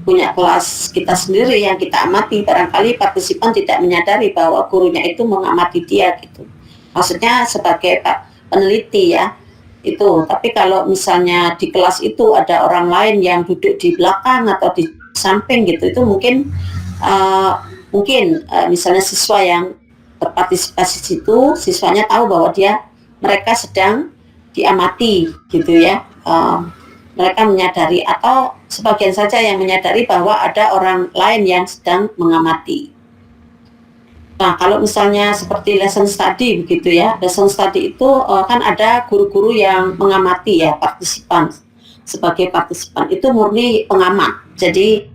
punya kelas kita sendiri yang kita amati, barangkali partisipan tidak menyadari bahwa gurunya itu mengamati dia gitu. Maksudnya sebagai peneliti ya. Itu, tapi kalau misalnya di kelas itu ada orang lain yang duduk di belakang atau di samping gitu, itu mungkin misalnya siswa yang berpartisipasi di situ, siswanya tahu bahwa mereka sedang diamati gitu ya. Mereka menyadari, atau sebagian saja yang menyadari bahwa ada orang lain yang sedang mengamati. Nah, kalau misalnya seperti lesson study begitu ya, lesson study itu kan ada guru-guru yang mengamati ya, partisipan. Sebagai partisipan itu murni pengamat. Jadi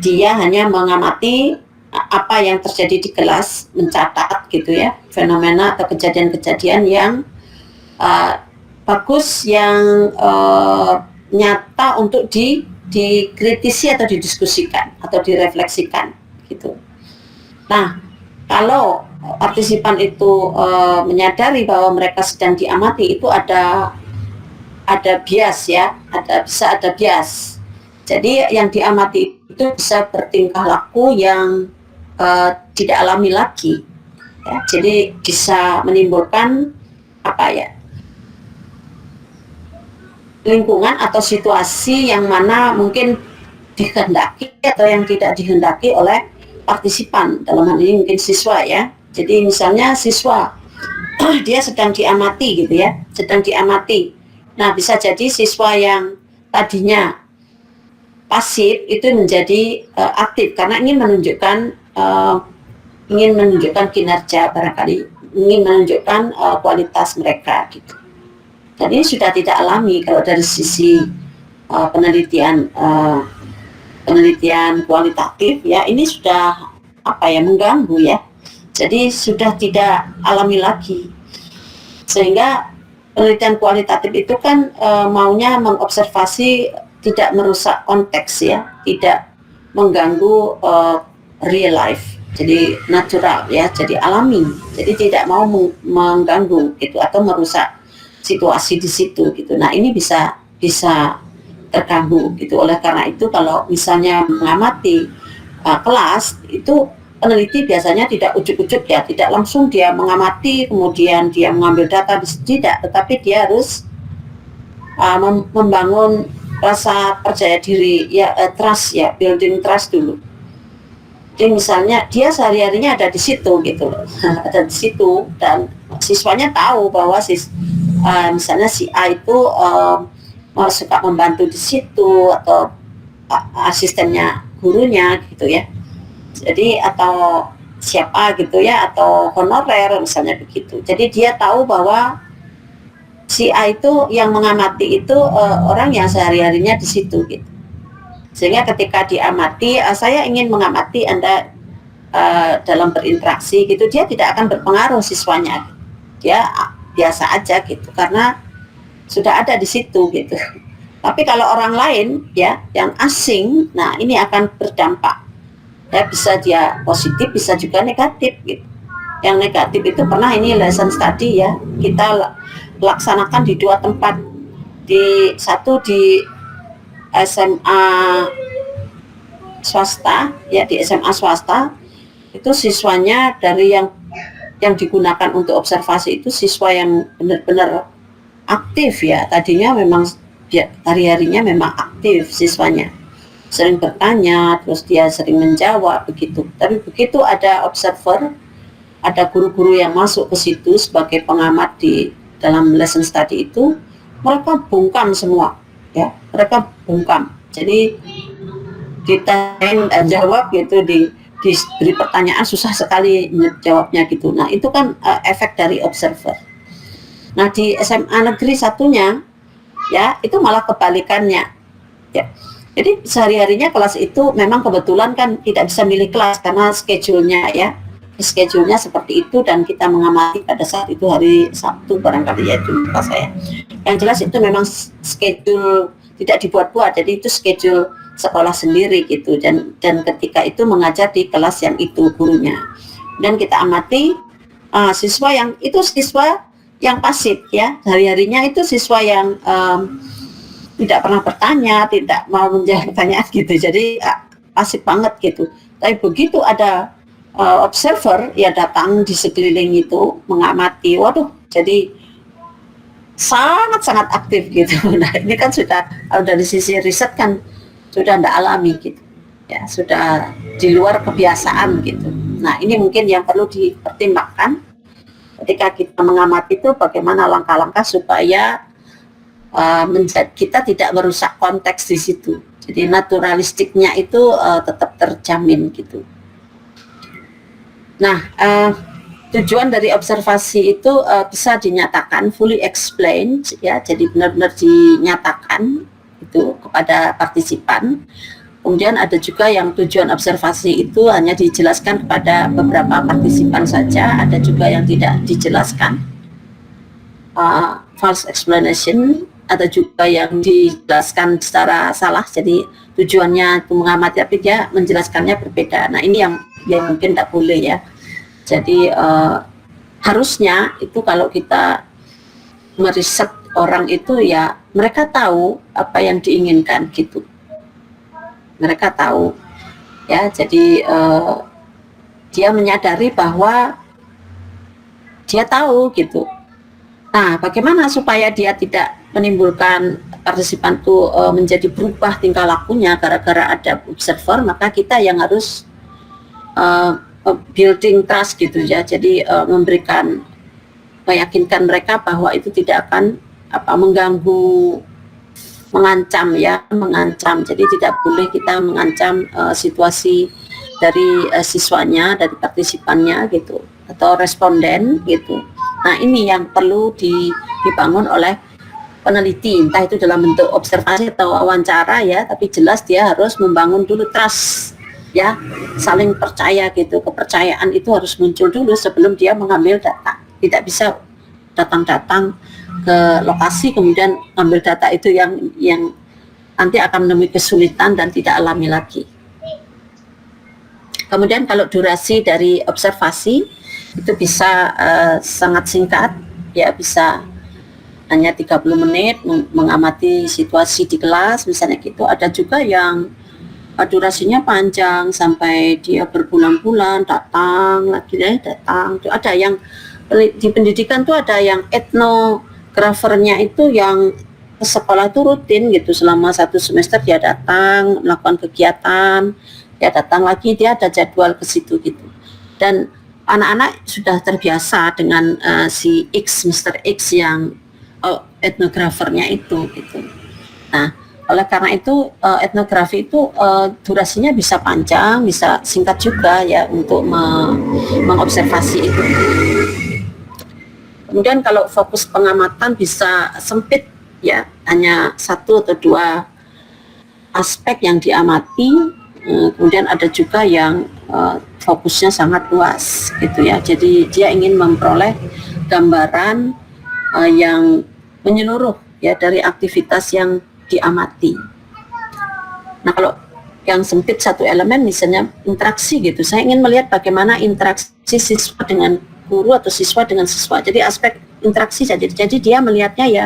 dia hanya mengamati apa yang terjadi di kelas, mencatat gitu ya, fenomena atau kejadian-kejadian yang bagus, yang nyata untuk dikritisi atau didiskusikan atau direfleksikan gitu. Nah, kalau partisipan itu menyadari bahwa mereka sedang diamati, itu ada bias ya, bisa ada bias. Jadi yang diamati itu bisa bertingkah laku yang tidak alami lagi. Ya, jadi bisa menimbulkan lingkungan atau situasi yang mana mungkin dikehendaki atau yang tidak dikehendaki oleh partisipan, dalam hal ini mungkin siswa ya. Jadi misalnya siswa dia sedang diamati gitu ya, sedang diamati. Nah, bisa jadi siswa yang tadinya pasif itu menjadi aktif karena ingin menunjukkan kinerja, barangkali ingin menunjukkan kualitas mereka gitu. Dan ini sudah tidak alami kalau dari sisi penelitian kualitatif ya, ini sudah mengganggu ya. Jadi sudah tidak alami lagi. Sehingga penelitian kualitatif itu kan maunya mengobservasi, tidak merusak konteks ya, tidak mengganggu real life. Jadi natural ya, jadi alami. Jadi tidak mau mengganggu gitu atau merusak situasi di situ gitu. Nah, ini bisa terganggu gitu. Oleh karena itu kalau misalnya mengamati kelas itu, peneliti biasanya tidak ujuk-ujuk ya, tidak langsung dia mengamati kemudian dia mengambil data, tidak, tetapi dia harus membangun rasa percaya diri ya, trust ya, building trust dulu. Jadi misalnya dia sehari-harinya ada di situ gitu, ada di situ, dan siswanya tahu bahwa misalnya si A itu suka membantu di situ atau asistennya gurunya gitu ya. Jadi atau siapa gitu ya, atau honorer misalnya begitu. Jadi dia tahu bahwa si A itu yang mengamati itu orang yang sehari-harinya di situ gitu. Sehingga ketika diamati, saya ingin mengamati Anda dalam berinteraksi gitu, dia tidak akan berpengaruh siswanya. Dia biasa aja gitu karena sudah ada di situ gitu. Tapi kalau orang lain ya yang asing, nah ini akan berdampak. Ya, bisa dia positif, bisa juga negatif gitu. Yang negatif itu pernah ini lesson study ya, kita laksanakan di 2 tempat. Satu di SMA swasta ya, di SMA swasta itu siswanya dari yang digunakan untuk observasi itu siswa yang benar-benar aktif ya. Tadinya memang dia hari-harinya memang aktif siswanya, sering bertanya, terus dia sering menjawab begitu. Tapi begitu ada observer, ada guru-guru yang masuk ke situ sebagai pengamat di dalam lesson study itu, mereka bungkam semua ya, mereka bungkam. Jadi ditanya dan jawab gitu, diberi pertanyaan susah sekali jawabnya gitu. Nah itu kan efek dari observer. Nah di SMA negeri satunya ya itu malah kebalikannya ya. Jadi sehari-harinya kelas itu memang kebetulan kan tidak bisa milih kelas karena schedule-nya seperti itu, dan kita mengamati pada saat itu hari Sabtu barangkali ya, itu lupa saya. Yang jelas itu memang schedule tidak dibuat-buat, jadi itu schedule sekolah sendiri gitu, dan ketika itu mengajar di kelas yang itu gurunya. Dan kita amati siswa yang pasif ya, hari-harinya itu siswa yang tidak pernah bertanya, tidak mau menjawab pertanyaan gitu, jadi pasif banget gitu. Tapi begitu ada observer ya datang di sekeliling itu mengamati, waduh, jadi sangat-sangat aktif gitu. Nah ini kan sudah dari sisi riset kan sudah tidak alami gitu ya, sudah di luar kebiasaan gitu. Nah ini mungkin yang perlu dipertimbangkan ketika kita mengamati itu, bagaimana langkah-langkah supaya kita tidak merusak konteks di situ. Jadi naturalistiknya itu tetap terjamin gitu. Nah, tujuan dari observasi itu bisa dinyatakan, fully explained ya, jadi benar-benar dinyatakan itu kepada partisipan. Kemudian ada juga yang tujuan observasi itu hanya dijelaskan kepada beberapa partisipan saja, ada juga yang tidak dijelaskan, false explanation, ada juga yang dijelaskan secara salah, jadi tujuannya itu mengamati tapi dia menjelaskannya berbeda. Nah ini yang mungkin tidak boleh ya. Jadi harusnya itu kalau kita meriset orang itu ya, mereka tahu apa yang diinginkan gitu, mereka tahu ya. Jadi dia menyadari bahwa dia tahu gitu. Nah bagaimana supaya dia tidak menimbulkan partisipan itu menjadi berubah tingkah lakunya gara-gara ada observer, maka kita yang harus building trust gitu ya. Jadi meyakinkan mereka bahwa itu tidak akan mengganggu mengancam ya, mengancam. Jadi tidak boleh kita mengancam situasi dari siswanya, dari partisipannya gitu, atau responden gitu. Nah ini yang perlu dibangun oleh peneliti, entah itu dalam bentuk observasi atau wawancara ya, tapi jelas dia harus membangun dulu trust ya, saling percaya gitu. Kepercayaan itu harus muncul dulu sebelum dia mengambil data. Tidak bisa datang-datang ke lokasi kemudian ambil data itu yang nanti akan menemui kesulitan dan tidak alami lagi. Kemudian kalau durasi dari observasi itu bisa sangat singkat ya, bisa hanya 30 menit mengamati situasi di kelas misalnya gitu. Ada juga yang durasinya panjang sampai dia berbulan-bulan datang lagi datang. Ada yang di pendidikan tuh ada yang etnografernya itu yang ke sekolah itu rutin gitu, selama 1 semester dia datang melakukan kegiatan, dia datang lagi, dia ada jadwal ke situ gitu. Dan anak-anak sudah terbiasa dengan si X, Mr. X yang etnografernya itu gitu. Nah, oleh karena itu etnografi itu durasinya bisa panjang, bisa singkat juga ya untuk mengobservasi itu. Kemudian kalau fokus pengamatan bisa sempit ya, hanya 1 atau 2 aspek yang diamati. Kemudian ada juga yang fokusnya sangat luas gitu ya. Jadi dia ingin memperoleh gambaran yang menyeluruh ya dari aktivitas yang diamati. Nah kalau yang sempit 1 elemen misalnya interaksi gitu, saya ingin melihat bagaimana interaksi siswa dengan guru atau siswa dengan siswa. Jadi aspek interaksi jadi dia melihatnya ya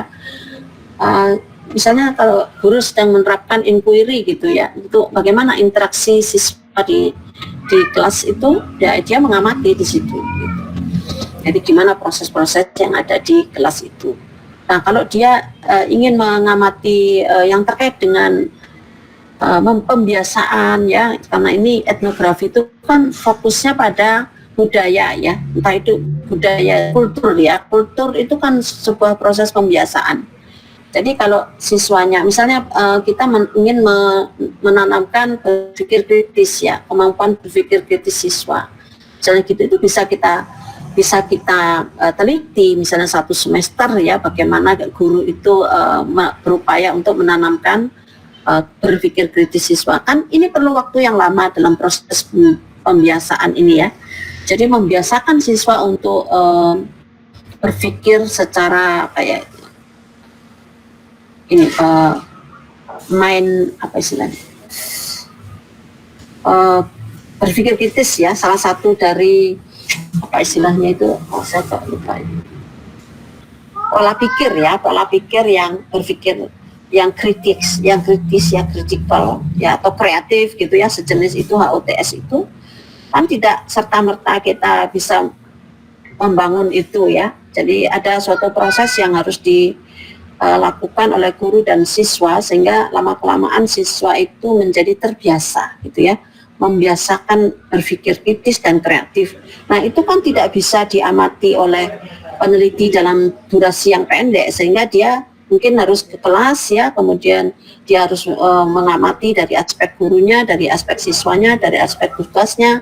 misalnya kalau guru sedang menerapkan inquiry gitu ya, itu bagaimana interaksi siswa di kelas itu ya, dia mengamati di situ gitu. Jadi gimana proses-proses yang ada di kelas itu. Nah kalau dia ingin mengamati yang terkait dengan pembiasaan ya, karena ini etnografi itu kan fokusnya pada budaya ya, entah itu budaya kultur ya, kultur itu kan sebuah proses pembiasaan. Jadi kalau siswanya misalnya kita ingin menanamkan berpikir kritis ya, kemampuan berpikir kritis siswa, misalnya gitu, itu bisa kita teliti misalnya 1 semester ya, bagaimana guru itu berupaya untuk menanamkan berpikir kritis siswa. Kan ini perlu waktu yang lama dalam proses pembiasaan ini ya. Jadi membiasakan siswa untuk berpikir secara kayak ini main apa istilahnya berpikir kritis ya, salah satu dari apa istilahnya itu, saya kok lupa ini. Pola pikir yang berpikir yang kritis, yang kritikal ya, atau kreatif gitu ya, sejenis itu HOTS itu kan tidak serta-merta kita bisa membangun itu ya. Jadi ada suatu proses yang harus dilakukan oleh guru dan siswa, sehingga lama-kelamaan siswa itu menjadi terbiasa gitu ya, membiasakan berpikir kritis dan kreatif. Nah itu kan tidak bisa diamati oleh peneliti dalam durasi yang pendek, sehingga dia mungkin harus ke kelas ya, kemudian dia harus mengamati dari aspek gurunya, dari aspek siswanya, dari aspek tugasnya.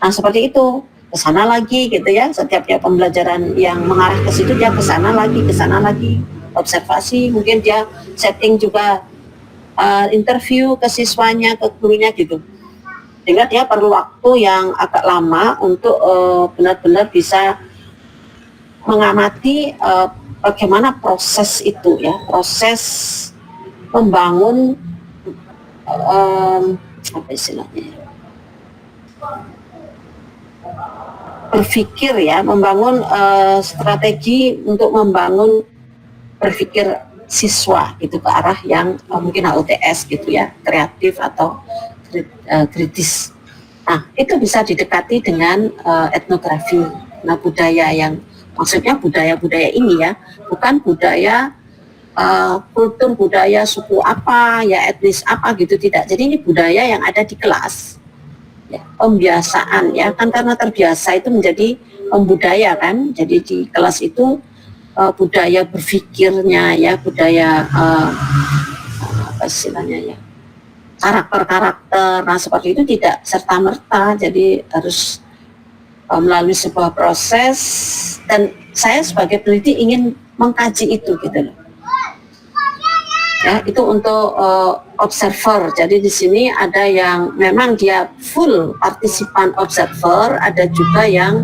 Nah seperti itu, ke sana lagi gitu ya, setiap pembelajaran yang mengarah ke situ dia ke sana lagi, observasi, mungkin dia setting juga interview ke siswanya, ke gurunya gitu. Sehingga dia perlu waktu yang agak lama untuk benar-benar bisa mengamati bagaimana proses itu ya, proses membangun apa istilahnya, berpikir ya, membangun strategi untuk membangun berpikir siswa gitu ke arah yang mungkin HOTS gitu ya, kreatif atau kritis. Nah itu bisa didekati dengan etnografi. Nah budaya yang maksudnya budaya-budaya ini ya, bukan budaya kultur, budaya suku apa ya, etnis apa gitu, tidak. Jadi ini budaya yang ada di kelas ya, pembiasaan ya, kan karena terbiasa itu menjadi pembudaya kan. Jadi di kelas itu budaya berpikirnya ya, budaya apa istilahnya ya, karakter-karakter. Nah seperti itu tidak serta merta, jadi harus melalui sebuah proses, dan saya sebagai peneliti ingin mengkaji itu gitu loh. Ya, itu untuk observer. Jadi di sini ada yang memang dia full partisipan observer, ada juga yang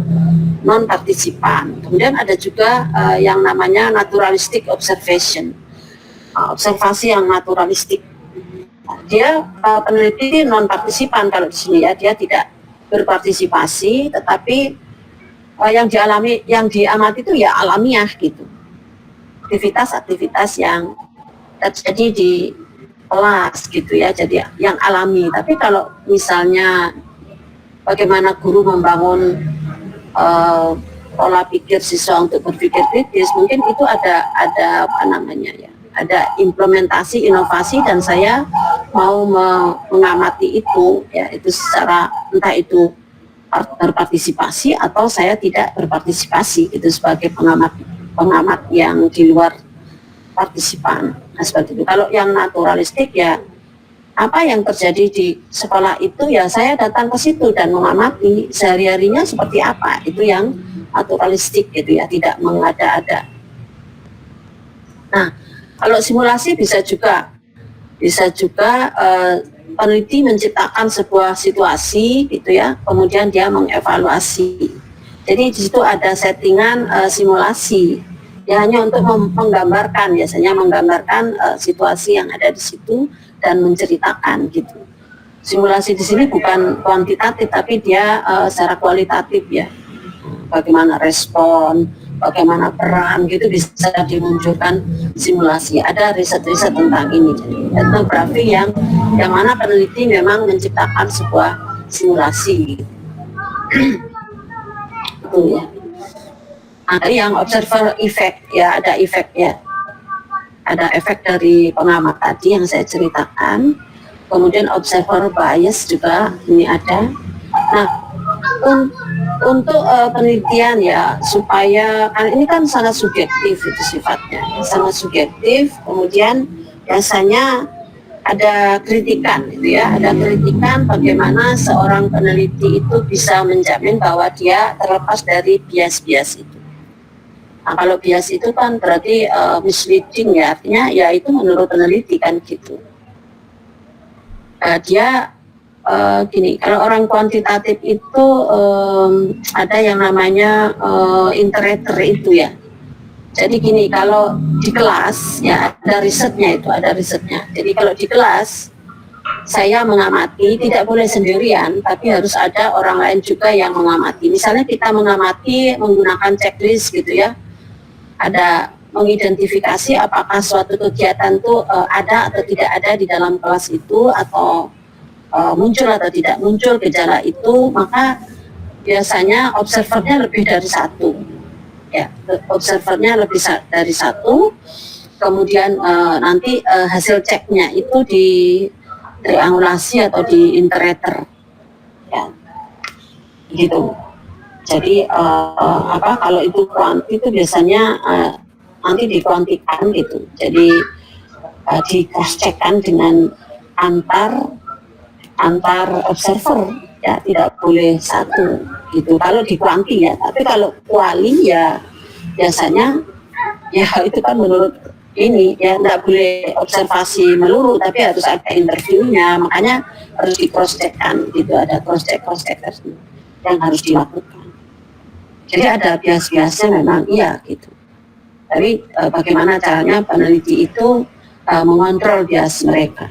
non partisipan. Kemudian ada juga yang namanya naturalistic observation, observasi yang naturalistik. Dia peneliti non partisipan kalau di sini ya, dia tidak berpartisipasi, tetapi yang diamati itu ya alamiah gitu, aktivitas-aktivitas yang terjadi di kelas gitu ya, jadi yang alami. Tapi kalau misalnya bagaimana guru membangun pola pikir siswa untuk berpikir kritis, mungkin itu ada apa namanya ya, ada implementasi inovasi, dan saya mau mengamati itu ya, itu secara entah itu berpartisipasi atau saya tidak berpartisipasi gitu, sebagai pengamat yang di luar partisipan. Nah, seperti itu. Kalau yang naturalistik ya, apa yang terjadi di sekolah itu ya saya datang ke situ dan mengamati sehari-harinya seperti apa. Itu yang naturalistik gitu ya, tidak mengada-ada. Nah, kalau simulasi bisa juga peneliti menciptakan sebuah situasi gitu ya, kemudian dia mengevaluasi. Jadi di situ ada settingan simulasi. Ya, hanya untuk menggambarkan, biasanya menggambarkan situasi yang ada di situ dan menceritakan gitu. Simulasi di sini bukan kuantitatif, tapi dia secara kualitatif ya. Bagaimana respon, bagaimana peran gitu bisa dimunculkan simulasi. Ada riset-riset tentang ini. Jadi etnografi yang mana peneliti memang menciptakan sebuah simulasi. Itu ya. Ada yang observer effect ya, ada efek ya, ada efek dari pengamat tadi yang saya ceritakan. Kemudian observer bias juga ini ada. Nah, untuk penelitian ya, supaya kan ini kan sangat subjektif itu sifatnya, sangat subjektif. Kemudian biasanya ada kritikan gitu ya, ada kritikan bagaimana seorang peneliti itu bisa menjamin bahwa dia terlepas dari bias-bias itu. Nah, kalau bias itu kan berarti misleading ya, artinya ya itu menurut peneliti kan gitu. Dia gini, kalau orang kuantitatif itu ada yang namanya iterator itu ya. Jadi gini, kalau di kelas ya ada risetnya itu, ada risetnya. Jadi kalau di kelas saya mengamati tidak boleh sendirian, tapi harus ada orang lain juga yang mengamati. Misalnya kita mengamati menggunakan checklist gitu ya. Ada mengidentifikasi apakah suatu kegiatan itu ada atau tidak ada di dalam kelas itu, atau muncul atau tidak muncul gejala itu, maka biasanya observernya lebih dari satu. Ya, observernya lebih dari satu. Kemudian nanti hasil ceknya itu di triangulasi atau di iterator. Ya, gitu. Jadi kalau itu kuanti itu biasanya nanti dikuantikan gitu. Jadi di cross checkkan dengan antar observer ya, tidak boleh satu gitu. Kalau di kuanti ya, tapi kalau kuali ya biasanya ya itu kan menurut ini ya, tidak boleh observasi melulu, tapi harus ada interviewnya. Makanya harus di cross checkkan gitu, ada cross check yang harus dilakukan. Jadi ada bias-biasnya memang iya gitu. Tapi bagaimana caranya peneliti itu mengontrol bias mereka.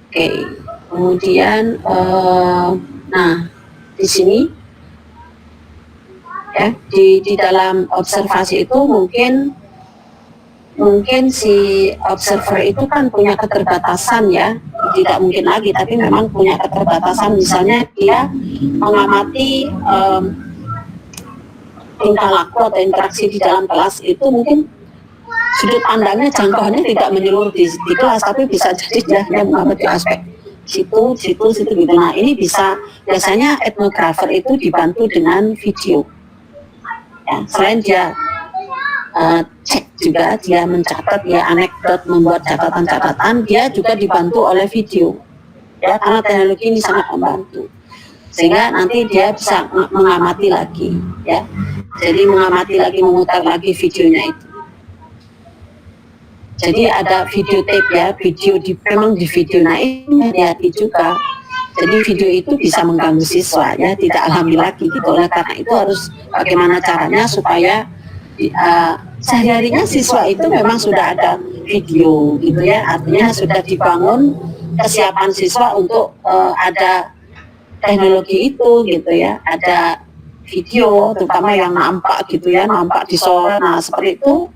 Oke, kemudian nah di sini ya di dalam observasi itu mungkin si observer itu kan punya keterbatasan ya, tidak mungkin lagi, tapi memang punya keterbatasan. Misalnya dia mengamati tingkah laku atau interaksi di dalam kelas itu, mungkin sudut pandangnya, jangkauannya tidak menyeluruh di kelas, tapi bisa jadi dia mengamati aspek situ gitu. Nah ini bisa, biasanya etnografer itu dibantu dengan video ya, selain dia cek juga dia mencatat ya anekdot, membuat catatan-catatan, dia juga dibantu oleh video ya, karena teknologi ini sangat membantu sehingga nanti dia bisa mengamati lagi ya, jadi mengamati lagi, memutar lagi videonya itu. Jadi ada video tape ya, video memang di video. Nah ini hati-hati juga. Jadi video itu bisa mengganggu siswa ya, tidak alami lagi gitu. Oleh karena itu harus bagaimana caranya supaya sehari-harinya siswa itu memang sudah ada video gitu ya. Artinya sudah dibangun kesiapan siswa untuk ada teknologi itu gitu ya. Ada video terutama yang nampak gitu ya, nampak di sore. Nah seperti itu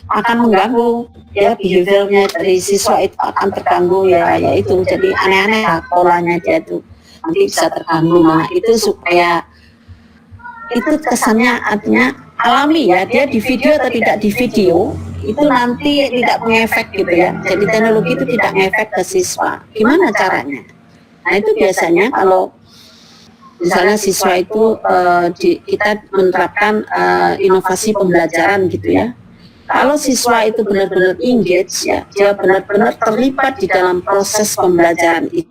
akan mengganggu ya, behaviornya dari siswa itu akan terganggu ya, itu jadi aneh-aneh polanya dia itu nanti bisa terganggu. Nah itu supaya itu kesannya artinya alami ya, dia di video atau tidak di video itu nanti tidak mengefek gitu ya, jadi teknologi itu tidak mengefek ke siswa. Gimana caranya? Nah itu biasanya kalau misalnya siswa itu kita menerapkan inovasi pembelajaran gitu ya. Kalau siswa itu benar-benar engage ya, dia benar-benar terlibat di dalam proses pembelajaran itu.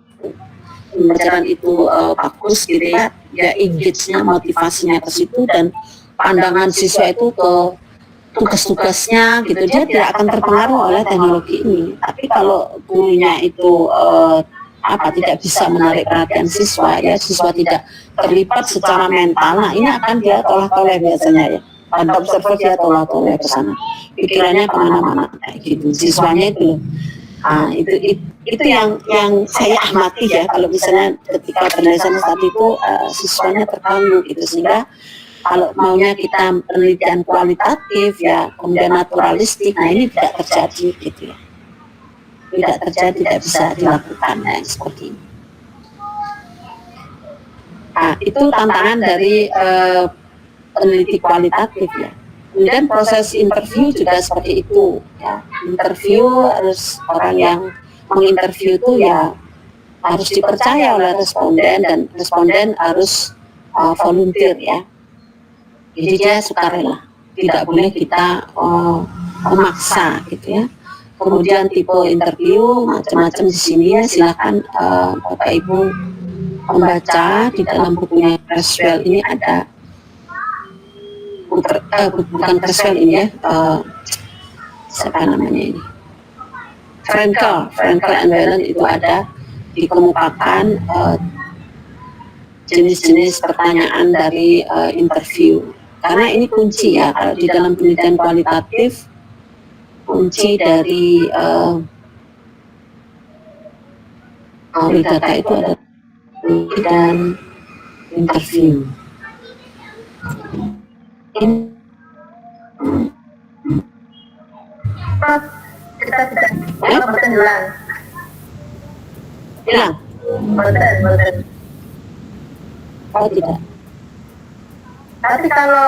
Pembelajaran itu bagus gitu ya, dia engage-nya, motivasinya ke situ, dan pandangan siswa itu ke tugas-tugasnya gitu, dia tidak akan terpengaruh oleh teknologi ini. Tapi kalau gurunya itu tidak bisa menarik perhatian siswa ya, siswa tidak terlibat secara mental, nah ini akan dia tolak-tolak biasanya ya. Pada observer dia tolak-tolak ke sana, pikirannya kemana-mana kayak gitu. Siswanya itu, itu yang saya amati ya. Kalau misalnya ketika penelitian tadi itu siswanya terganggu gitu, sehingga kalau maunya kita penelitian kualitatif ya, kemudian naturalistik, nah ini tidak terjadi gitu ya. Tidak terjadi, tidak bisa dilakukan ya, seperti ini. Nah, itu tantangan dari peneliti kualitatif ya. Kemudian proses interview juga seperti itu ya. Interview harus, orang yang menginterview itu ya harus dipercaya oleh responden, dan responden harus volunteer ya. Jadi dia sukarela, tidak boleh kita memaksa gitu ya. Kemudian tipe interview macam-macam di sini ya, silakan Bapak Ibu membaca di dalam bukunya Creswell ini ada. Bukan Creswell ini ya, siapa namanya ini, Frankel and Whelan, itu ada dikemukakan jenis-jenis pertanyaan dari interview, karena ini kunci ya kalau di dalam penelitian kualitatif, kunci dari data itu ada dan interview. Kita tidak betul hilang. Betul. Oh tidak. Tapi kalau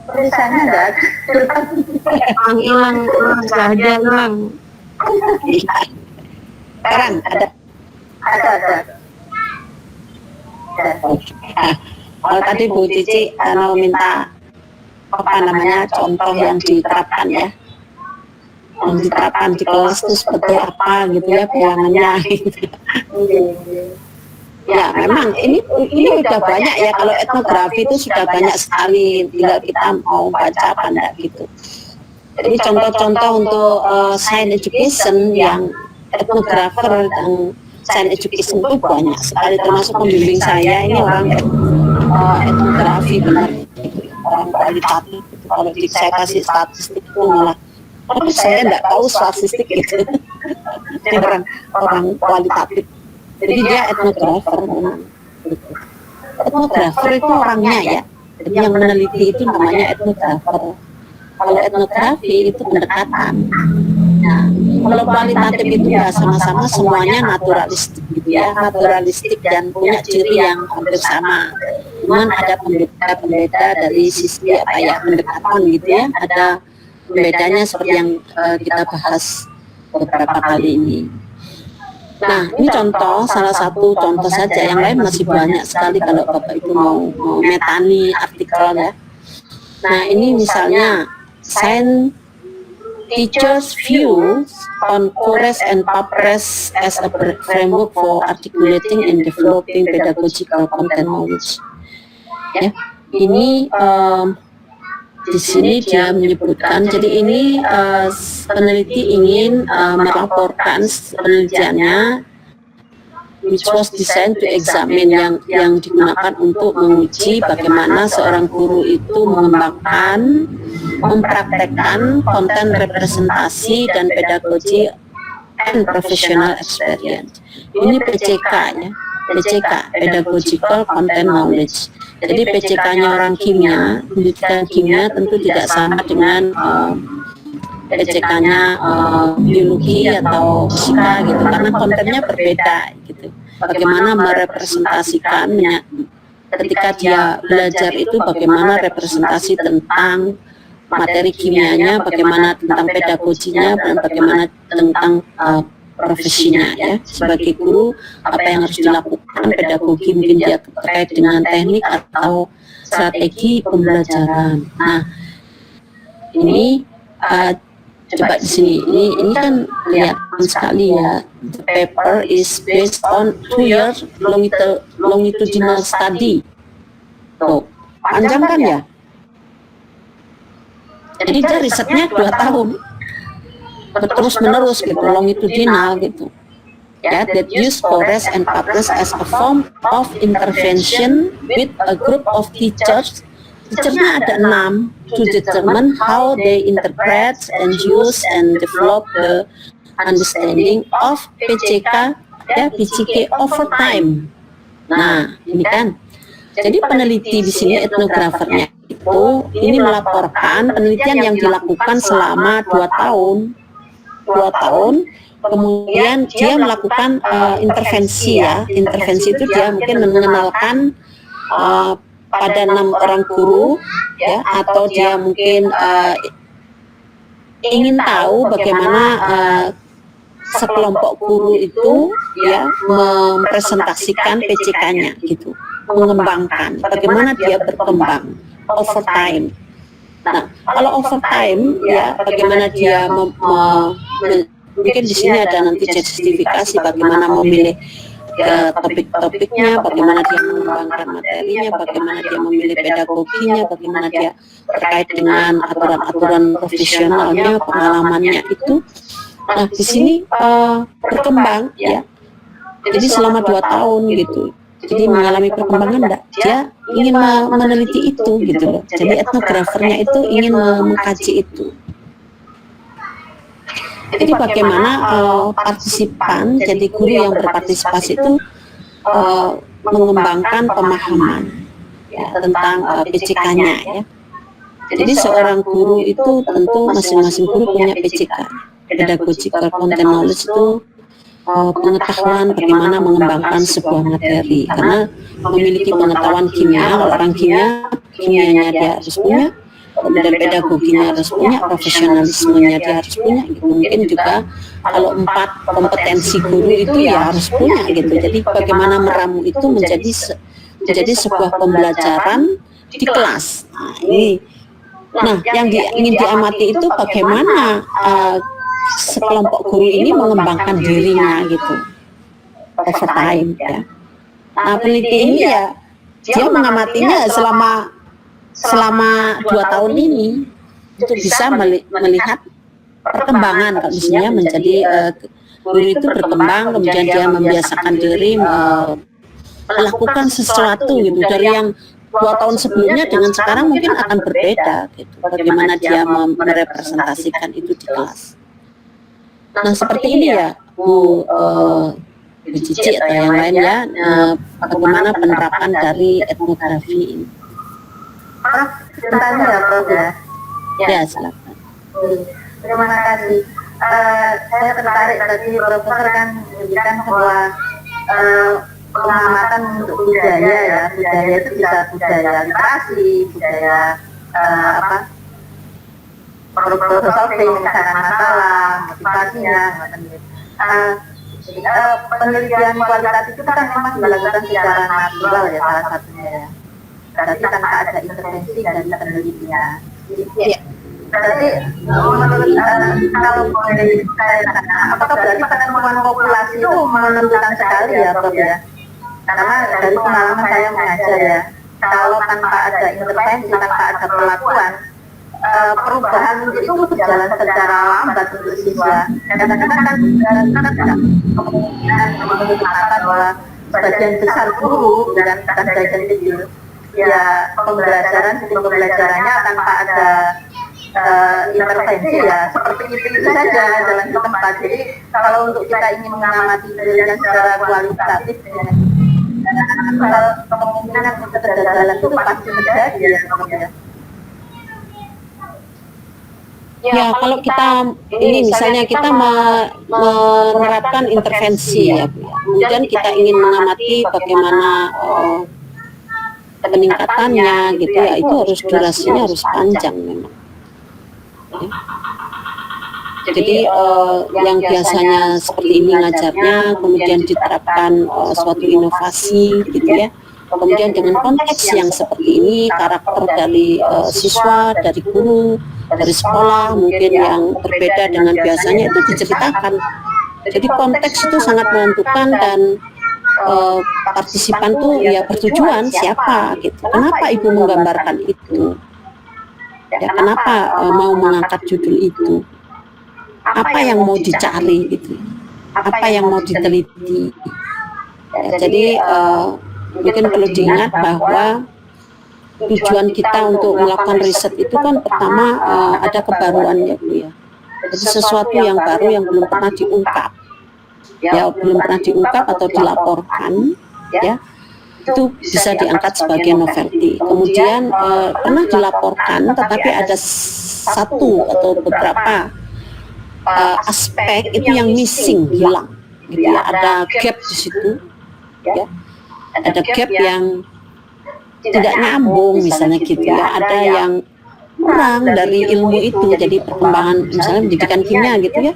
tulisannya enggak ada. Hilang, sudah ada hilang. Sekarang ada. Kalau tadi Bu Cici minta contoh yang diterapkan ya, yang diterapkan di kelas itu seperti apa gitu ya, bayangannya gitu. Ya memang ini udah banyak ya, kalau etnografi itu sudah banyak sekali, tinggal kita mau baca apa enggak gitu. Jadi contoh-contoh untuk science education yang etnografer dan science education itu banyak sekali, termasuk pembimbing saya ini orang etnografi benar, orang kualitatif. Kalau saya kasih statistik itu malah, tapi saya nggak tahu statistik gitu. Dia orang kualitatif, jadi dia etnografer memang. Etnografer itu orangnya ya, jadi yang meneliti itu namanya etnografer. Kalau etnografi itu pendekatan. Nah, kalau kualitatif itu ya sama-sama semuanya naturalistik gitu ya, naturalistik dan punya ciri yang hampir sama. Cuman ada pembeda dari sisi pendekatan gitu ya, ada pembedanya seperti yang kita bahas beberapa kali ini. Nah, ini contoh, salah satu contoh saja. Yang lain masih banyak sekali kalau Bapak Ibu mau metani artikel ya. Nah, ini misalnya Science Teachers Views on Course and Papers as a Framework for Articulating and Developing Pedagogical Content Knowledge. Ya, ini di sini dia menyebutkan, jadi ini peneliti ingin melaporkan penelitiannya, which was designed to examine, yang digunakan untuk menguji bagaimana seorang guru itu mengembangkan, mempraktekkan konten representasi dan pedagogi and professional experience. Ini PCK ya, PCK, Pedagogical Content Knowledge. Jadi PCK-nya orang kimia, pendidikan kimia tentu tidak sama dengan PCK-nya biologi atau fisika gitu, karena kontennya berbeda gitu. Bagaimana merepresentasikannya, ketika dia belajar itu bagaimana representasi tentang materi kimianya, bagaimana tentang pedagoginya, dan bagaimana tentang profesinya ya. Sebagai guru, apa yang harus dilakukan, pedagogi mungkin dia terkait dengan teknik atau strategi pembelajaran. Nah, ini coba di sini, ini kan kelihatan sekali ya. The paper is based on 2 years longitudinal study. Tuh, panjang kan ya? Jadi dia risetnya 2 tahun. Terus menerus gitu, longitudinal gitu ya, that use course and papers as a form of intervention with a group of teachers. Teachernya ada 6 to determine how they interpret and use and develop the understanding of PCK ya, PCK over time. Nah, ini kan, jadi peneliti di sini, etnografernya itu ini melaporkan penelitian yang dilakukan selama 2 tahun. Kemudian dia melakukan intervensi ya. Intervensi itu dia mungkin mengenalkan pada 6 orang guru ya, atau dia mungkin ingin tahu bagaimana sekelompok guru itu ya mempresentasikan PCK-nya gitu, mengembangkan bagaimana dia berkembang over time. Nah, kalau over time ya, bagaimana dia mungkin di sini ada nanti justifikasi bagaimana memilih topik-topiknya, bagaimana dia mengembangkan materinya, bagaimana dia memilih pedagoginya, bagaimana dia terkait dengan aturan-aturan profesionalnya, pengalamannya itu. Nah, di sini berkembang ya. Jadi selama 2 tahun gitu. Jadi mengalami perkembangan enggak? Dia ingin meneliti itu gitu loh. Jadi etnografernya itu ingin mengkaji itu. Jadi bagaimana partisipan, jadi guru yang berpartisipasi itu mengembangkan pemahaman ya, tentang PCK-nya ya. Jadi seorang guru itu tentu masing-masing guru punya PCK, Pedagogical Content Knowledge itu pengetahuan bagaimana mengembangkan sebuah materi, karena memiliki pengetahuan kimia. Kalau orang kimianya dia harus punya, kemudian pedagoginya harus punya, profesionalismenya dia harus punya gitu. Mungkin juga kalau 4 kompetensi guru itu ya harus punya gitu. Jadi bagaimana meramu itu menjadi sebuah pembelajaran di kelas. Nah, ini yang ingin diamati itu bagaimana sekelompok guru ini mengembangkan dirinya gitu over time ya. Nah, peneliti ini ya dia mengamatinya selama 2 tahun ini untuk bisa melihat perkembangan. Kalau misalnya menjadi guru itu berkembang, kemudian dia membiasakan diri melakukan sesuatu gitu, dari yang 2 tahun sebelumnya dengan sekarang mungkin akan berbeda gitu, bagaimana dia merepresentasikan itu di kelas. Nah, seperti ini ya Bu Cici atau yang lain ya, bagaimana penerapan dari etnografi ini. Bertanya ya Prof ya? Ya, silakan. Terima kasih. Saya tertarik tadi Profesor kan menunjukkan bahwa pengamatan untuk budaya ya, budaya itu bisa budaya literasi, budaya problem solving, misalkan masalah, motivasinya, macam itu. penelitian kualitatif itu kan memang dilakukan secara natural ya salah satunya ya. Berarti tanpa ada intervensi dari penelitian. Berarti menurut kalau dari saya apakah berarti penemuan populasi itu menentukan sekali ya Prof ya? Karena dari pengalaman saya mengajar ya, kalau tanpa ada intervensi, tanpa ada perlakuan, perubahan itu berjalan secara lambat untuk siswa. Kadang-kadang kan kemungkinan menurut mata bahwa sebagian besar guru dan sebagian kecil ya pembelajaran sistem pembelajarannya tanpa ada intervensi ya seperti itu saja jalan ke tempat. Jadi kalau untuk kita ingin mengamati penelitian secara kualitatif kemungkinan untuk kegagalan itu pasti terjadi ya. Ya, kalau kita ini misalnya kita menerapkan intervensi ya, Bu, ya. Kemudian kita ingin mengamati bagaimana peningkatannya gitu ya, itu harus durasinya harus panjang memang. Ya. Jadi yang biasanya seperti ini ngajarnya, kemudian diterapkan suatu inovasi gitu ya. Kemudian dengan konteks yang seperti ini, karakter dari siswa, dari guru, dari sekolah mungkin yang berbeda dengan biasanya itu diceritakan. Jadi konteks itu sangat menentukan dan partisipan tuh ya bertujuan siapa gitu. Kenapa ibu menggambarkan itu? Ya, kenapa mau mengangkat judul itu? Apa yang mau dicari gitu? Apa yang mau diteliti? Ya, jadi mungkin perlu diingat bahwa tujuan kita untuk melakukan riset itu kan pertama ada kebaruan ya Bu ya. Jadi sesuatu yang baru yang belum pernah diungkap. Ya belum pernah diungkap atau dilaporkan ya. Itu bisa diangkat sebagai novelty. Kemudian pernah dilaporkan tetapi ada satu atau beberapa aspek itu yang missing, hilang gitu ya. Ada gap di situ ya. Ada gap yang tidak nyambung misalnya gitu ya, ada yang kurang dari ilmu itu, jadi perkembangan misalnya pendidikan kimia gitu ya.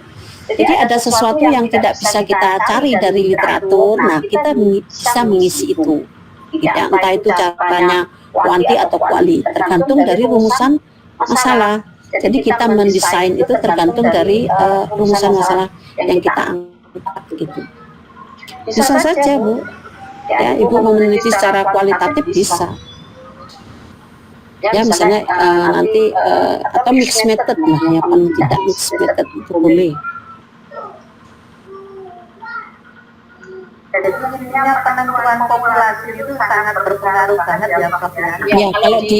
Jadi ada sesuatu yang tidak bisa kita cari dari literatur, nah kita bisa mengisi itu ya, entah itu caranya kuanti atau kuali, tergantung dari rumusan masalah. Jadi kita mendesain itu tergantung dari rumusan masalah yang kita angkat gitu. Bisa saja Bu ya, ibu mau meneliti secara kualitatif bisa ya, misalnya nanti atau mixed method lah ya, paling tidak mixed method itu boleh. Jadi intinya penentuan populasi itu sangat berpengaruh banget ya Prof ya. Ya kalau di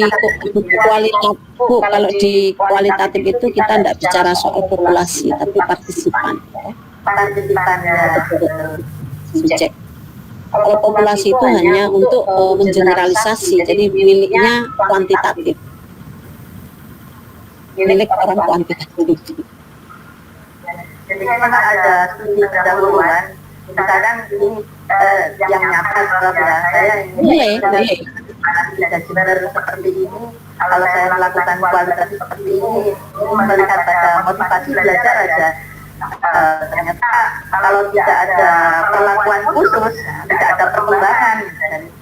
kualitatif Bu, kalau di kualitatif itu kita tidak bicara soal populasi tapi partisipan ya. Partisipan ya. Subjek. Kalau populasi itu hanya untuk mengeneralisasi, jadi miliknya kuantitatif, milik orang kuantitatif. Jadi memang ada studi pendahuluan. Kadang ini yang nyata Prof ya, saya ini bisa benar seperti ini. Kalau saya melakukan kualitatif seperti ini melihat pada motivasi belajar aja. Ternyata kalau tidak ada perlakuan khusus, tidak ada perkembangan.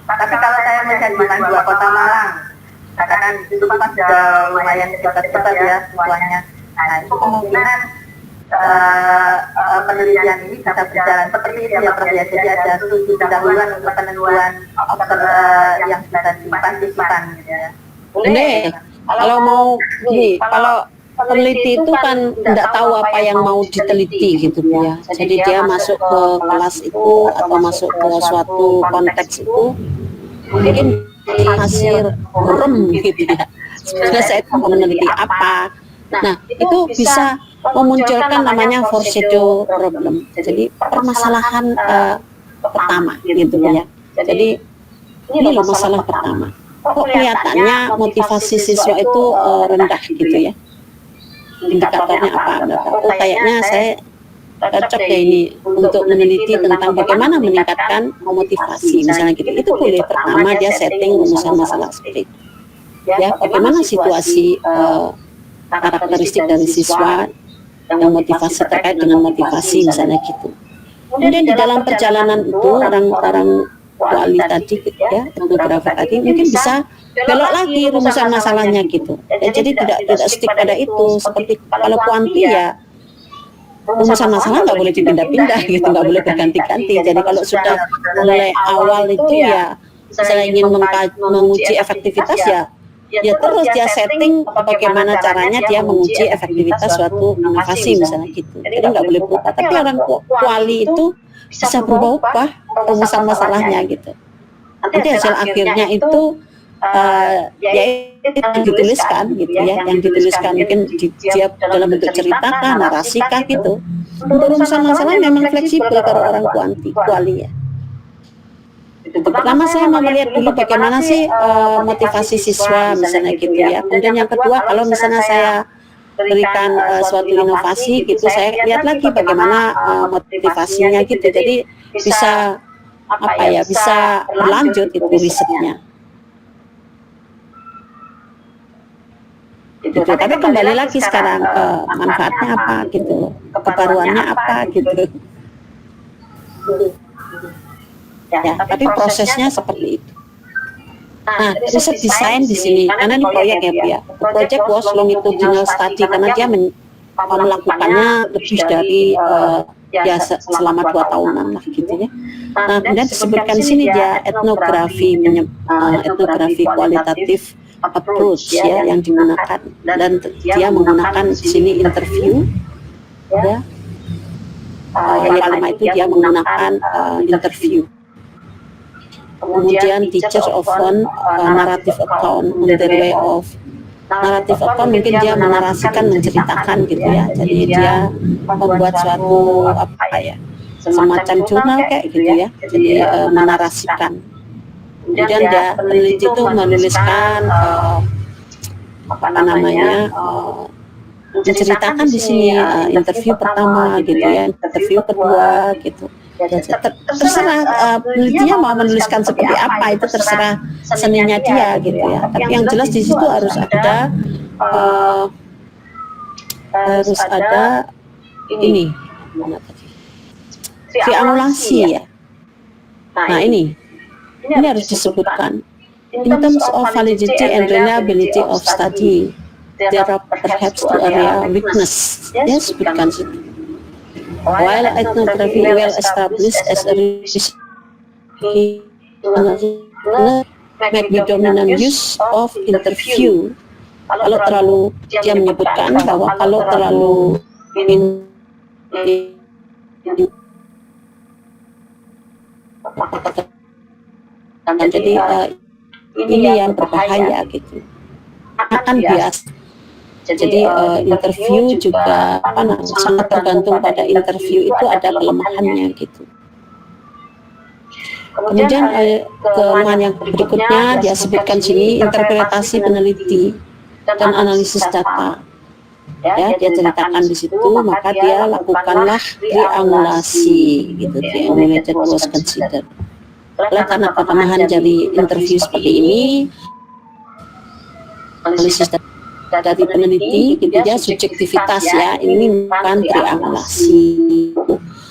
Tapi kalau saya melihat di dua Kota Malang, katakan itu kan sudah lumayan cepat-cepat ya semuanya. Nah itu kemungkinan penelitian ini bisa berjalan seperti itu ya Prof ya. Jadi ada studi pendahuluan untuk penentuan yang bisa dipartisipan gitu ya. Boleh. Kalau mau gini, kalau peneliti itu kan tidak tahu apa yang mau diteliti gitu ya. Jadi dia masuk ke kelas itu atau masuk ke suatu konteks itu mungkin hasil merem gitu ya. Sebenarnya saya mau meneliti apa. Nah itu bisa memunculkan namanya foreshadow problem. Jadi permasalahan pertama gitu ya. Jadi ini loh masalah pertama. Kok kelihatannya motivasi siswa itu rendah gitu ya. Indikatornya apa? Oh kayaknya saya cocok ya ini untuk meneliti tentang bagaimana meningkatkan motivasi misalnya gitu. Itu boleh. Pertama dia setting rumusan masalah seperti itu. Ya bagaimana situasi karakteristik dari siswa yang motivasi terkait dengan motivasi misalnya gitu. Kemudian di dalam perjalanan itu orang-orang kuali tadi ya, etnografer tadi mungkin bisa belok lagi rumusan masalahnya gitu. Ya, jadi tidak stick pada itu. Seperti kalau kuanti ya rumusan masalah nggak boleh dipindah-pindah gitu, nggak boleh berganti-ganti. Jadi kalau sudah mulai awal itu ya misalnya ingin menguji efektivitas ya terus dia setting bagaimana caranya dia menguji efektivitas suatu inovasi misalnya gitu. Jadi nggak boleh berubah. Tapi orang kuali itu bisa berubah-ubah rumusan masalahnya gitu. Nanti hasil akhirnya itu ya yang dituliskan gitu ya, yang dituliskan mungkin dia dalam bentuk cerita kah, narasi kah gitu. Untuk rumusan masalah memang fleksibel kalau orang kuali ya. Pertama saya mau melihat dulu bagaimana sih motivasi siswa misalnya gitu ya. Kemudian yang kedua kalau misalnya saya berikan suatu inovasi gitu, saya lihat lagi bagaimana motivasinya gitu. Jadi bisa bisa berlanjut itu risetnya. Gitu. Tapi kembali lagi sekarang manfaatnya apa gitu, kebaruannya apa gitu. Ya, tapi prosesnya seperti itu. Nah, riset desain di sini, karena ini proyek ya Bu ya. Project was longitudinal study karena dia melakukannya lebih dari selama 2 tahunan lah gitu ya. Nah, kemudian disebutkan di sini dia etnografi kualitatif approach ya yang digunakan, dan dia menggunakan di sini interview ya. Yang pertama itu dia menggunakan interview. Kemudian teachers often narrative account on their way of narrative account, mungkin dia menarasikan, menceritakan gitu ya. Jadi dia membuat suatu semacam jurnal kayak gitu ya. Jadi menarasikan. Kemudian dia peneliti itu menuliskan menceritakan di sini interview pertama gitu ya, interview kedua gitu. Terserah penelitinya mau menuliskan seperti apa, itu terserah seninya dia gitu ya. Tapi yang jelas di situ harus ada ini mana tadi, triangulasi ya. Nah ini harus disebutkan. In terms of validity and reliability of study, there are perhaps 2 area weakness. Ya, sebutkan situ. While ethnography well established as a research make the dominant use of interview. Kalau terlalu, dia menyebutkan bahwa kalau terlalu jadi ini yang berbahaya gitu, akan bias. Jadi interview juga sangat tergantung pada interview, itu ada kelemahannya gitu. Kemudian kelemahan yang berikutnya dia sebutkan sini, interpretasi peneliti dan analisis data. Ya, dia ceritakan di situ, maka dia lakukanlah triangulasi gitu. Triangulated was considered. Oleh karena kelemahan dari interview seperti ini, analisis data dari peneliti gitu ya, subjektivitas ya, ini bukan triangulasi.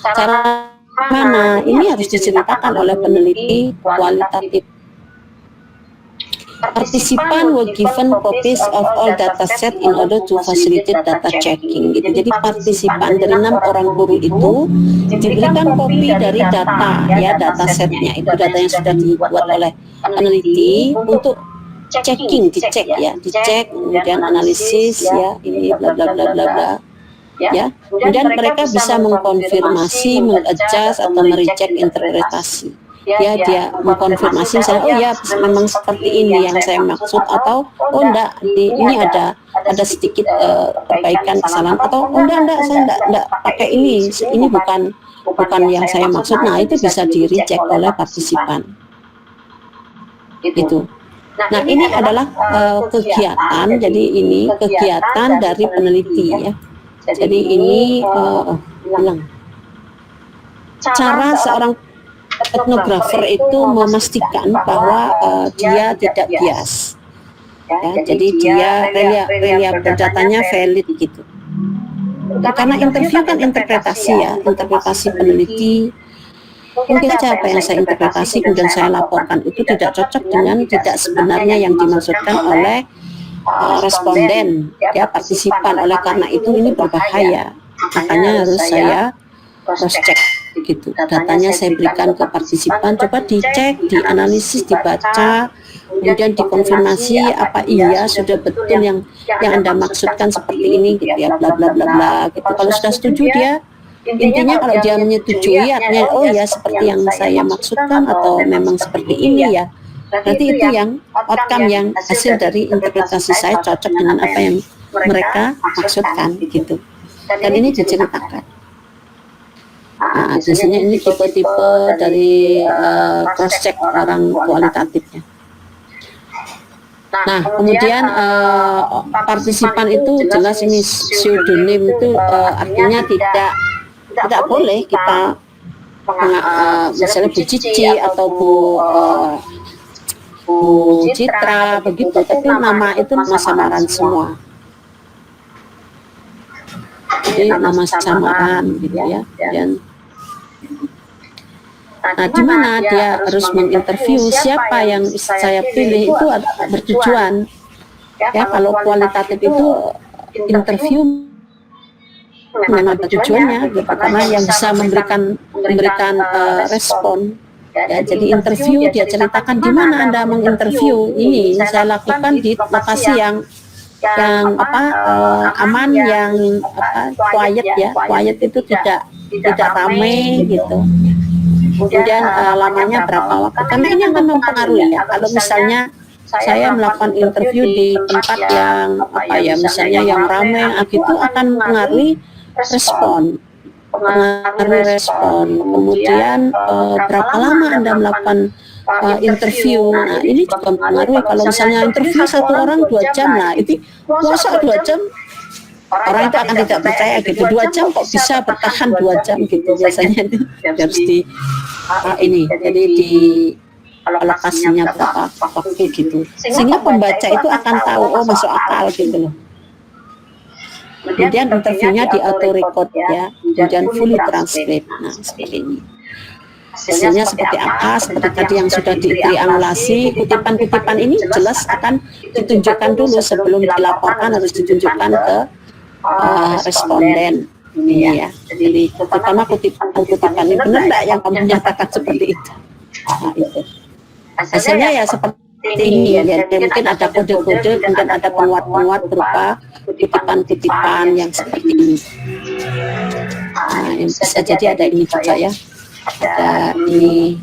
Cara mana ini harus diceritakan oleh peneliti kualitatif. Partisipan were given copies of all data set in order to facilitate data checking gitu. Jadi partisipan dari 6 orang guru itu diberikan kopi dari data ya, data setnya itu, data yang sudah dibuat oleh peneliti untuk checking, dicek ya, dicek, kemudian analisis ya, ini bla bla bla bla bla ya. Kemudian mereka bisa mengkonfirmasi, mengadjust atau mereject interpretasi. Ya, dia mengkonfirmasi misalnya, oh ya memang seperti ini yang saya maksud, atau oh enggak, ini ada sedikit perbaikan kesalahan, atau oh enggak saya enggak pakai ini bukan yang saya maksud. Nah, itu bisa di reject oleh partisipan itu. Nah, ini adalah kegiatan, jadi ini kegiatan dari peneliti ya. Jadi ini cara seorang etnografer itu memastikan bahwa dia tidak bias ya, jadi dia reliable, datanya valid gitu. karena interview kan interpretasi ya, interpretasi peneliti. Mungkin saja apa yang saya interpretasi kemudian saya laporkan itu tidak cocok dengan tidak sebenarnya yang dimaksudkan oleh responden, ya, partisipan. Oleh karena itu ini berbahaya, makanya harus saya cross check gitu. Datanya saya berikan ke partisipan, coba dicek, dianalisis, dibaca, kemudian dikonfirmasi apa iya sudah betul yang Anda maksudkan seperti ini gitu ya, bla bla bla bla gitu. Kalau sudah setuju dia, intinya kalau dia menyetujui artinya oh ya seperti yang saya maksudkan atau memang seperti ini ya, berarti itu yang outcome yang hasil dari interpretasi saya cocok dengan apa yang mereka maksudkan gitu. Dan ini diceritakan. Nah, biasanya ini tipe-tipe dari cross check orang kualitatifnya. Nah, kemudian partisipan itu jelas ini pseudonym itu artinya tidak boleh kita misalnya Bu Cici atau Bu Citra begitu, tapi nama itu nama samaran semua. Jadi nama samaran gitu ya. Dan nah, di mana dia harus menginterview siapa yang saya pilih itu bertujuan. Ya, kalau kualitatif itu interview memang ada tujuannya, gitu, karena yang bisa memberikan respon. Ya, jadi interview dia ceritakan di mana Anda menginterview. Ini saya lakukan di lokasi yang aman, yang quiet ya. Quiet itu tidak ramai gitu. Kemudian lamanya berapa waktu, karena ini akan mempengaruhi ya. Kalau misalnya saya melakukan interview di tempat yang misalnya yang ramai, itu akan mempengaruhi respon. Kemudian berapa lama Anda melakukan interview. Nah, ini juga mempengaruhi. Kalau misalnya interview 1 orang 2 jam, nah itu masa 2 jam orang itu akan tidak percaya gitu. 2 jam kok bisa bertahan 2 jam gitu, biasanya itu harus ini jadi di alokasinya berapa waktu gitu, sehingga pembaca itu akan tahu oh masuk akal gitu loh. Kemudian interviewnya di auto record ya, kemudian fully transcript. Nah, seperti ini hasilnya seperti apa, seperti tadi yang sudah ditriangulasi. Kutipan-kutipan ini jelas akan ditunjukkan dulu sebelum dilaporkan, harus ditunjukkan ke responden ini ya. Jadi pertama kutipan ini benar nggak yang kamu nyatakan seperti itu. Nah, itu hasilnya ya seperti ini ya. Mungkin ada kode-kode, kemudian ada penguat-penguat berupa kutipan-kutipan yang seperti ini. Nah, yang bisa jadi ada ini juga ya, ada ini,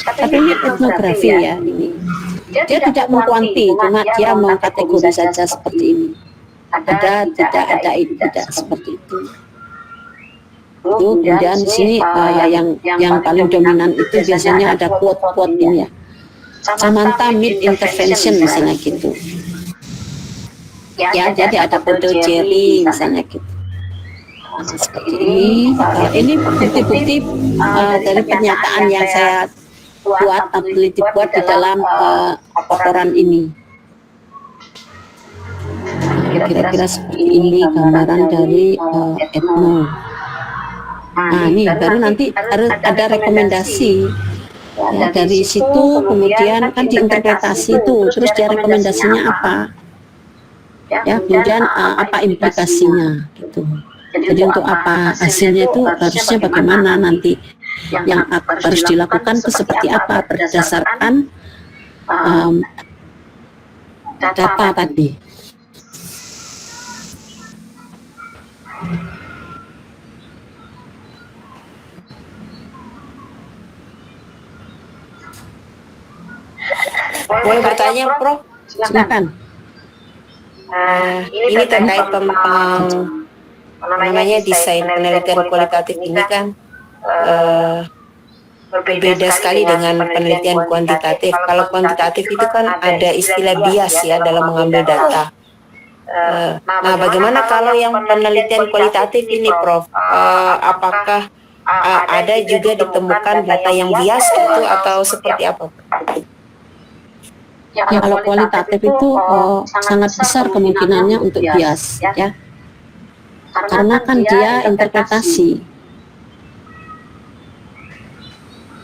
tapi ini etnografi ya. Ini dia tidak mengkuanti, cuma dia mengkategori saja seperti ini. Ada, tidak ada, itu tidak seperti itu. Kemudian di sini yang paling dominan itu biasanya ada quote-quote ini ya. Samantha mid intervention misalnya gitu. Ya, jadi ada kode Jerry misalnya gitu. Nah, seperti ini. Ini bukti-bukti dari pernyataan yang saya buat, peneliti buat di dalam laporan ini. Kira-kira seperti ini gambaran dari etno. Nah, ini baru nanti harus ada rekomendasi ya, dari situ kemudian kan diinterpretasi itu, terus dia rekomendasinya apa ya, kemudian apa implikasinya gitu. Jadi untuk apa hasilnya itu harusnya bagaimana nanti, yang harus dilakukan itu seperti apa berdasarkan data tadi. Boleh bertanya, Prof? Silakan. Ini terkait tentang namanya desain penelitian kualitatif ini kan berbeda sekali dengan penelitian kuantitatif. Kalau kuantitatif itu kan ada istilah bias ya dalam mengambil data. Nah, bagaimana kalau yang penelitian kualitatif ini, Prof? Apakah ada juga ditemukan data yang bias itu atau seperti apa? Ya, kalau kualitatif itu sangat besar kemungkinannya untuk bias ya. karena kan dia interpretasi.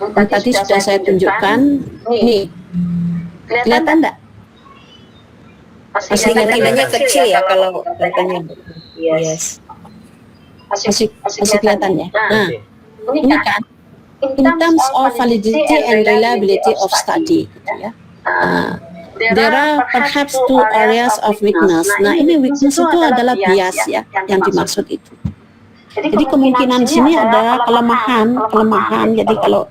Dan tadi sudah saya tunjukkan, nih, kelihatan enggak? Masih kecilnya kecil ya kalau katanya. Yes. Masih kelihatan ya. Nah, ini kan in terms of validity and reliability of study, gitu ya. There are perhaps two areas of weakness. Nah, ini weakness itu adalah bias ya, yang dimaksud itu. Jadi kemungkinan sini adalah kelemahan. Jadi kalau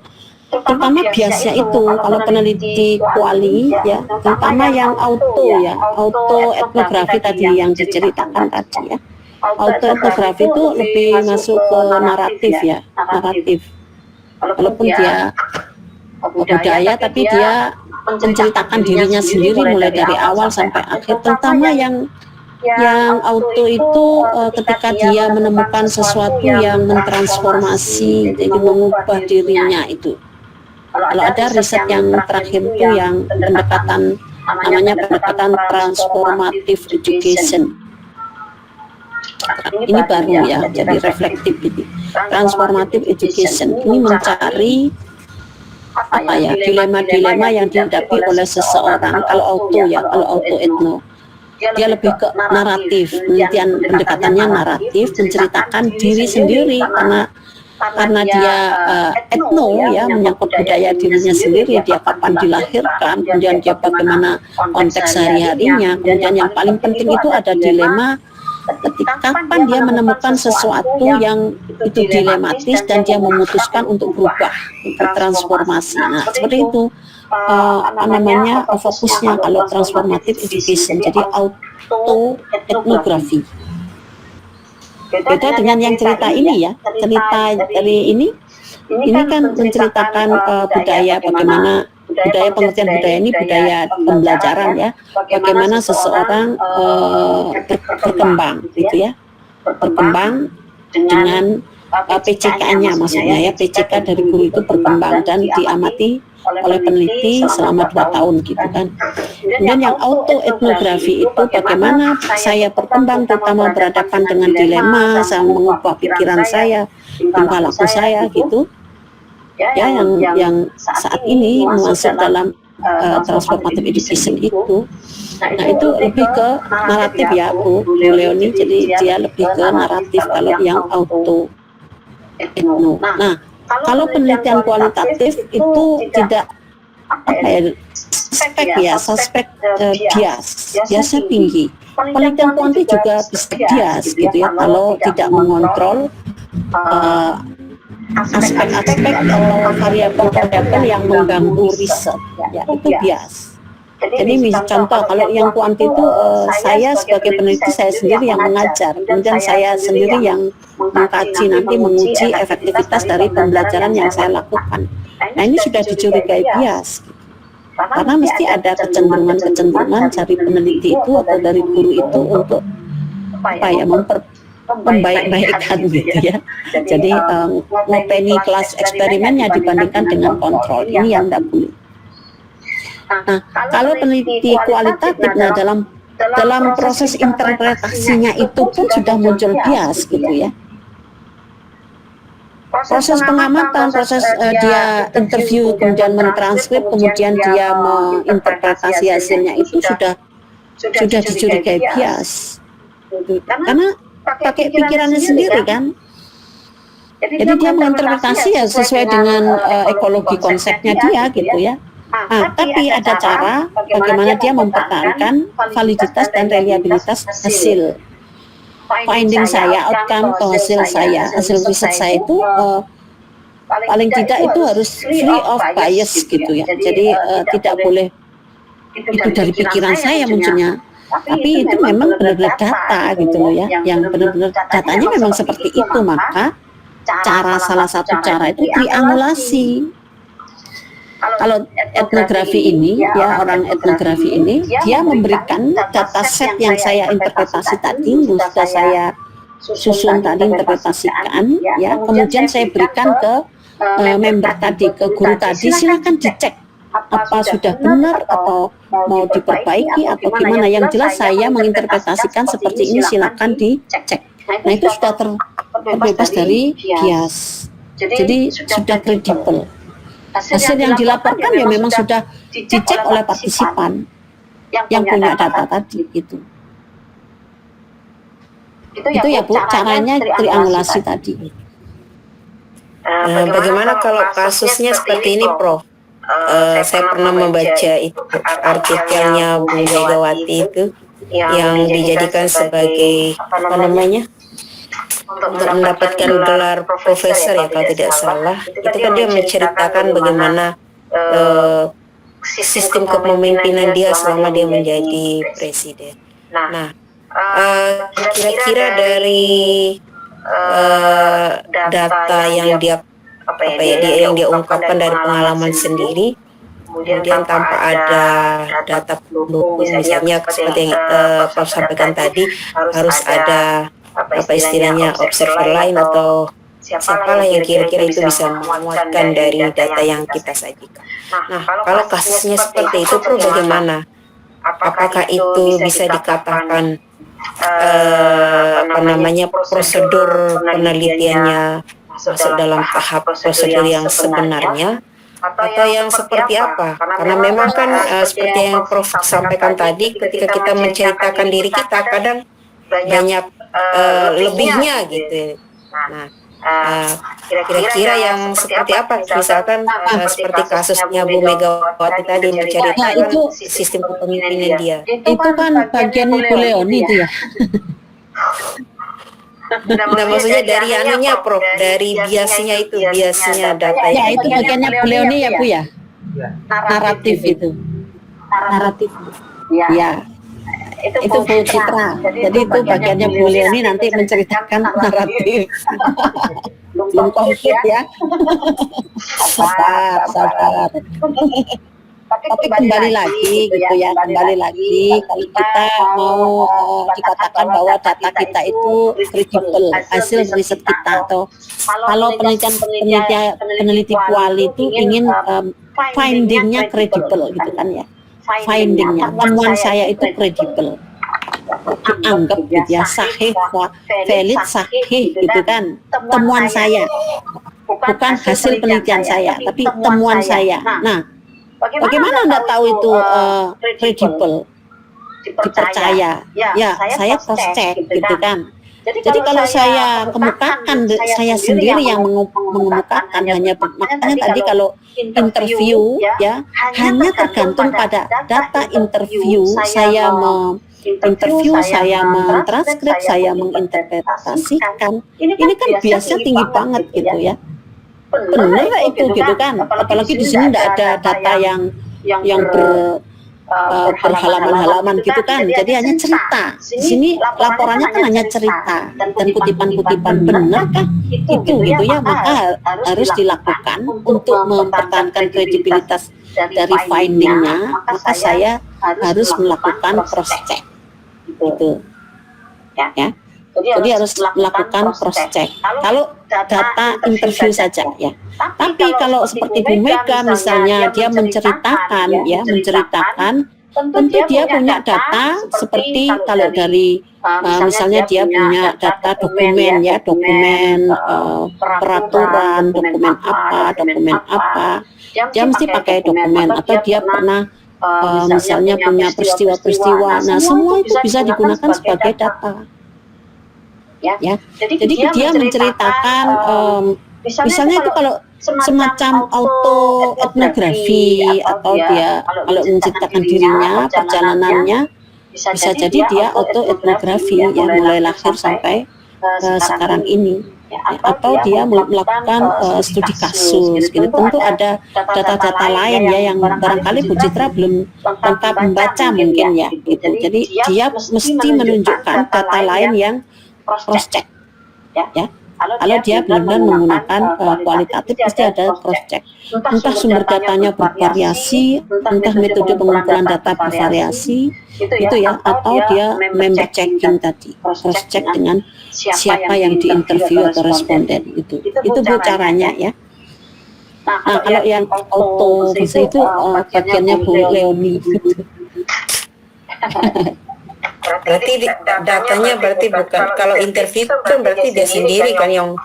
terutama biasnya itu kalau peneliti kuali ya, terutama yang auto etnografi tadi yang diceritakan tadi ya. Auto etnografi itu lebih masuk ke naratif ya, naratif. Walaupun dia budaya tapi dia menceritakan dirinya sendiri mulai dari awal sampai akhir, terutama yang auto itu ketika dia menemukan sesuatu yang mentransformasi, jadi mengubah dirinya itu. Kalau ada riset yang terakhir itu yang pendekatan namanya pendekatan transformative education. Ini baru ya, jadi reflektif gitu. Transformative education ini mencari dilema-dilema yang dihadapi oleh seseorang. Kalau auto etno dia lebih ke naratif, penelitian pendekatannya naratif, menceritakan diri sendiri karena dia etno ya, menyangkut budaya dirinya sendiri, dia kapan dilahirkan, kemudian dia bagaimana konteks sehari-harinya, kemudian yang paling penting itu ada dilema ketika kapan dia menemukan sesuatu yang itu dilematis dan dia memutuskan untuk berubah, untuk transformasi. Nah, seperti itu fokusnya kalau transformative education, jadi auto etnografi. Beda dengan yang cerita ini ya, cerita dari ini kan menceritakan budaya, bagaimana budaya, pengertian budaya ini budaya pembelajaran ya, bagaimana seseorang berkembang gitu ya, berkembang dengan PCK-nya, maksudnya ya PCK dari guru itu berkembang dan diamati oleh peneliti selama 2 tahun gitu kan. Kemudian yang auto etnografi itu bagaimana saya berkembang, terutama berhadapan dengan dilema, saya mengubah pikiran saya, tingkah laku saya gitu ya, yang saat ini masuk dalam transformative education itu. Nah, itu lebih ke naratif ya Bu Leonie, jadi dia lebih ke naratif kalau yang auto etno. Nah, kalau penelitian kualitatif itu tidak suspek biasnya tinggi. Penelitian kuanti juga bisa bias gitu ya, kalau tidak mengontrol aspek-aspek atau variabel-variabel yang mengganggu riset ya, itu bias. Jadi contoh kalau yang kuanti itu saya sebagai peneliti saya sendiri yang mengajar, kemudian saya sendiri yang mengkaji, nanti menguji efektivitas dari pembelajaran yang saya lakukan. Nah, ini sudah dicurigai bias, karena mesti ada kecenderungan dari peneliti itu atau dari guru itu untuk membaik-baikkan gitu ya. Jadi ngopeni kelas eksperimennya dibandingkan dengan kontrol, ini yang tidak boleh. Nah, kalau peneliti kualitatif, nah dalam proses interpretasinya itu pun sudah muncul bias gitu ya. Proses pengamatan, proses dia interview, kemudian mentranskrip, kemudian dia menginterpretasi hasilnya itu sudah dicurigai bias. Karena pakai pikirannya sendiri kan. Jadi dia menginterpretasi ya sesuai dengan ekologi konsepnya dia gitu ya. Tapi ada cara bagaimana dia mempertahankan validitas dan reliabilitas hasil finding saya, outcome atau hasil riset saya itu paling tidak itu harus free of bias gitu ya. Jadi tidak boleh itu dari pikiran saya munculnya, tapi itu memang benar-benar data gitu loh ya, yang benar-benar datanya memang seperti itu. Maka salah satu cara itu triangulasi. Kalau etnografi ini ya, orang etnografi ini dia memberikan data set yang saya interpretasi tadi, sudah saya susun tadi, interpretasikan ya, kemudian saya berikan ke member tadi, ke guru tadi, silakan dicek apa sudah benar atau mau diperbaiki atau gimana. Yang jelas saya menginterpretasikan seperti ini, silakan dicek. Nah itu sudah terbebas dari bias. Jadi sudah kredibel. Hasil yang dilaporkan ya memang sudah dicek oleh partisipan yang punya data tadi gitu. Itu ya Bu, caranya triangulasi tadi. Bagaimana kalau kasusnya seperti ini, Prof? Saya pernah membaca itu artikelnya Bu Megawati itu yang dijadikan sebagai apa namanya untuk mendapatkan gelar profesor ya kalau tidak salah. Itu kan dia menceritakan bagaimana sistem kepemimpinan dia selama dia menjadi presiden. Nah, kira-kira dari data yang dia yang dia ungkapkan dari pengalaman sendiri, kemudian tanpa ada data pendukung, misalnya seperti yang Prof sampaikan tadi, harus ada apa istilahnya observer lain atau siapalah yang kira-kira itu bisa menguatkan dari data yang kita sajikan. Nah, kalau kasusnya seperti itu, Prof, bagaimana? Apakah itu bisa dikatakan apa namanya prosedur penelitiannya masuk dalam tahap prosedur yang sebenarnya atau yang seperti apa? Karena memang kan seperti yang Prof sampaikan tadi, ketika kita menceritakan diri kita kadang banyak lebihnya gitu. Nah, kira-kira yang seperti apa? Misalkan seperti kasusnya Bu Megawati tadi menceritakan sistem kepemimpinan dia. Itu kan bagian Bu Leoni itu ya. Nah, maksudnya dari anunya, Prof, dari biasnya itu, biasnya data Ya itu bagiannya Bu Leoni ya Bu ya. Naratif itu. Naratif. Ya. Itu Bu Citra. Jadi itu bagiannya Bu Leoni nanti menceritakan naratif. Belum konkret ya. Sabar. Tapi kembali lagi gitu ya, kembali lagi kalau kita mau dikatakan bahwa data kita itu kredibel, hasil riset kita, atau kalau peneliti kuali itu ingin findingnya kredibel gitu kan ya, findingnya, temuan saya itu kredibel, dianggap gitu ya, sahih, valid, sahih gitu kan, temuan saya, bukan hasil penelitian saya, tapi temuan saya. Nah, bagaimana Anda tahu itu kredibel, dipercaya? Ya, saya cross check gitu kan. Jadi kalau saya kemukakan, saya sendiri yang mengemukakan, hanya makanya tadi kalau interview ya hanya tergantung pada data interview, saya menginterview, saya mentranskrip, saya menginterpretasikan. Ini kan biasanya tinggi banget gitu ya. Benar itu gitu kan, apalagi di sini tidak ada data yang berhalaman-halaman gitu kan, jadi hanya cerita. Di sini laporannya kan hanya cerita dan kutipan-kutipan, benar kan itu gitu ya, maka harus dilakukan untuk mempertahankan kredibilitas dari findingnya, maka saya harus melakukan cross check gitu ya. Jadi harus melakukan cross check. Kalau data interview saja ya. Tapi kalau seperti Bu Mega misalnya, dia menceritakan, tentu dia punya data seperti kalau dari misalnya dia punya data dokumen ya, dokumen peraturan, dokumen apa, dia mesti pakai dokumen, atau dia pernah misalnya punya peristiwa-peristiwa. Nah, semua itu bisa digunakan sebagai data. Ya, jadi dia menceritakan misalnya itu kalau semacam auto etnografi, atau dia kalau menceritakan dirinya, perjalanannya, bisa jadi dia auto etnografi ya, mulai lahir sampai sekarang ini ya, atau dia melakukan studi kasus gitu. Tentu ada data-data lain ya yang barangkali Bu Citra belum lengkap membaca mungkin ya gitu. Jadi dia mesti menunjukkan data lain yang cross check ya. Kalau dia benar-benar menggunakan kualitatif, pasti ada cross check. Entah sumber datanya bervariasi, entah metode pengumpulan data bervariasi, itu ya, atau dia member checking tadi, cross check dengan siapa yang diinterview atau responden itu Bu caranya ya. Nah, kalau yang auto bisa itu bagiannya Bu Leoni. Berarti datanya berarti bukan, kalau interview kan berarti dia sendiri kan yang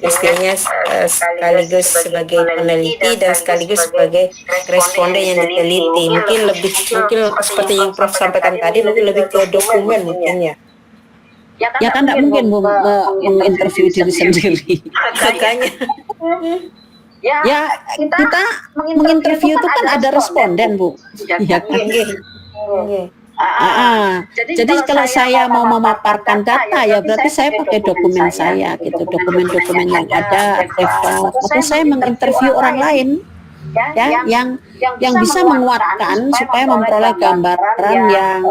istilahnya sekaligus sebagai peneliti dan sekaligus sebagai responden yang diteliti. Mungkin seperti yang Prof sampaikan tadi, mungkin lebih ke dokumen mungkin ya. Ya kan tidak mungkin menginterview diri sendiri. Makanya Ya kita menginterview itu kan ada responden, Bu. Ya kan? Jadi kalau saya mau memaparkan data ya berarti saya pakai dokumen saya gitu, dokumen-dokumen yang ada, atau saya menginterview orang lain ya yang bisa menguatkan supaya memperoleh gambaran yang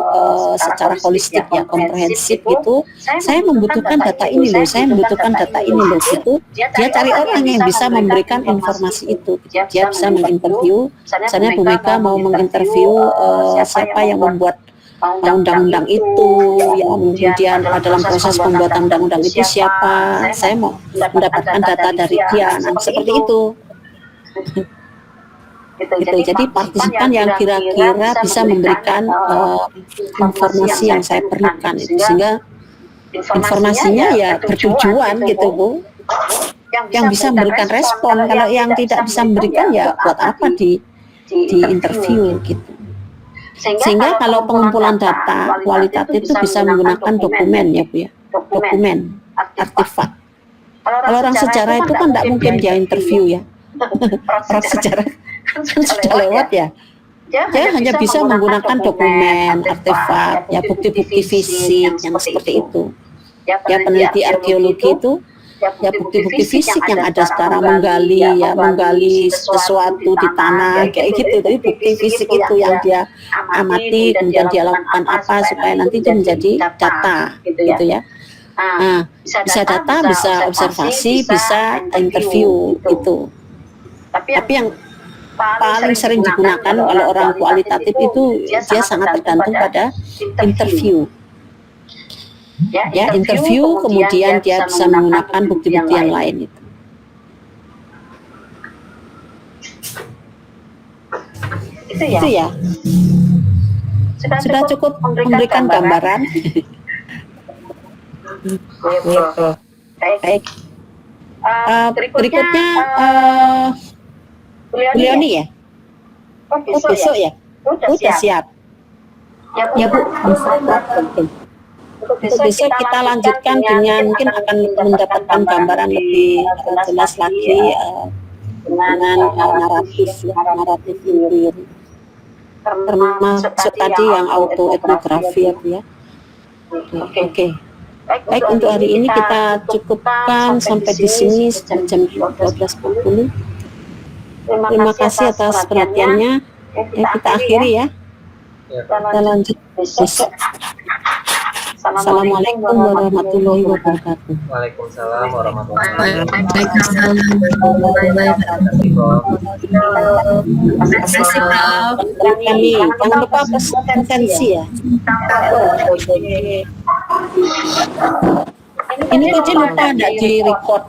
secara holistik ya komprehensif gitu. Saya membutuhkan data ini loh, gitu. Dia cari orang yang bisa memberikan informasi itu. Dia bisa menginterview. Misalnya Bu Mega mau menginterview siapa yang membuat undang-undang itu, ya kemudian dalam proses pembuatan undang-undang itu siapa. Saya mau mendapatkan data dari dia. Nah, seperti itu. Gitu. Jadi partisipan yang kira-kira bisa memberikan informasi yang saya perlukan itu, sehingga informasinya ya bertujuan gitu, Bu, yang bisa memberikan respon. Kalau yang tidak bisa memberikan ya buat apa di interview gitu. Sehingga kalau pengumpulan data kualitatif itu bisa menggunakan dokumen ya, Bu ya, dokumen artefak. Kalau orang sejarah itu kan tidak mungkin dia interview ya. Orang sejarah kan sudah lewat ya. Dia hanya bisa menggunakan dokumen, artefak, ya bukti-bukti fisik yang seperti itu. Ya peneliti arkeologi itu ya bukti-bukti fisik yang ada secara menggali sesuatu di tanah kayak gitu. Jadi bukti fisik itu yang dia amati, kemudian dia lakukan apa supaya nanti itu menjadi data gitu ya. Nah, bisa data, bisa observasi, bisa interview itu. Tapi yang paling sering digunakan oleh orang kualitatif itu dia sangat tergantung pada interview. Ya, interview kemudian dia bisa menggunakan bukti-bukti yang lain itu. Itu ya. Sudah cukup memberikan gambaran. Baik. Berikutnya Bu Leoni ya? Besok ya? Udah siap. Ya Bu, besok kita lanjutkan dengan mungkin akan mendapatkan gambaran lebih jelas lagi dengan naratif ini. Termasuk tadi yang auto etnografi ya. Oke. Baik, untuk hari ini kita cukupkan sampai di sini jam 12.40. Terima kasih atas perhatiannya. Kita akhiri ya. Kita lanjut besok. Assalamualaikum warahmatullahi wabarakatuh. Waalaikumsalam warahmatullahi wabarakatuh. Terima kasih, Prof. Kami jangan lupa presensi ya. Ini tadi lupa tidak di record.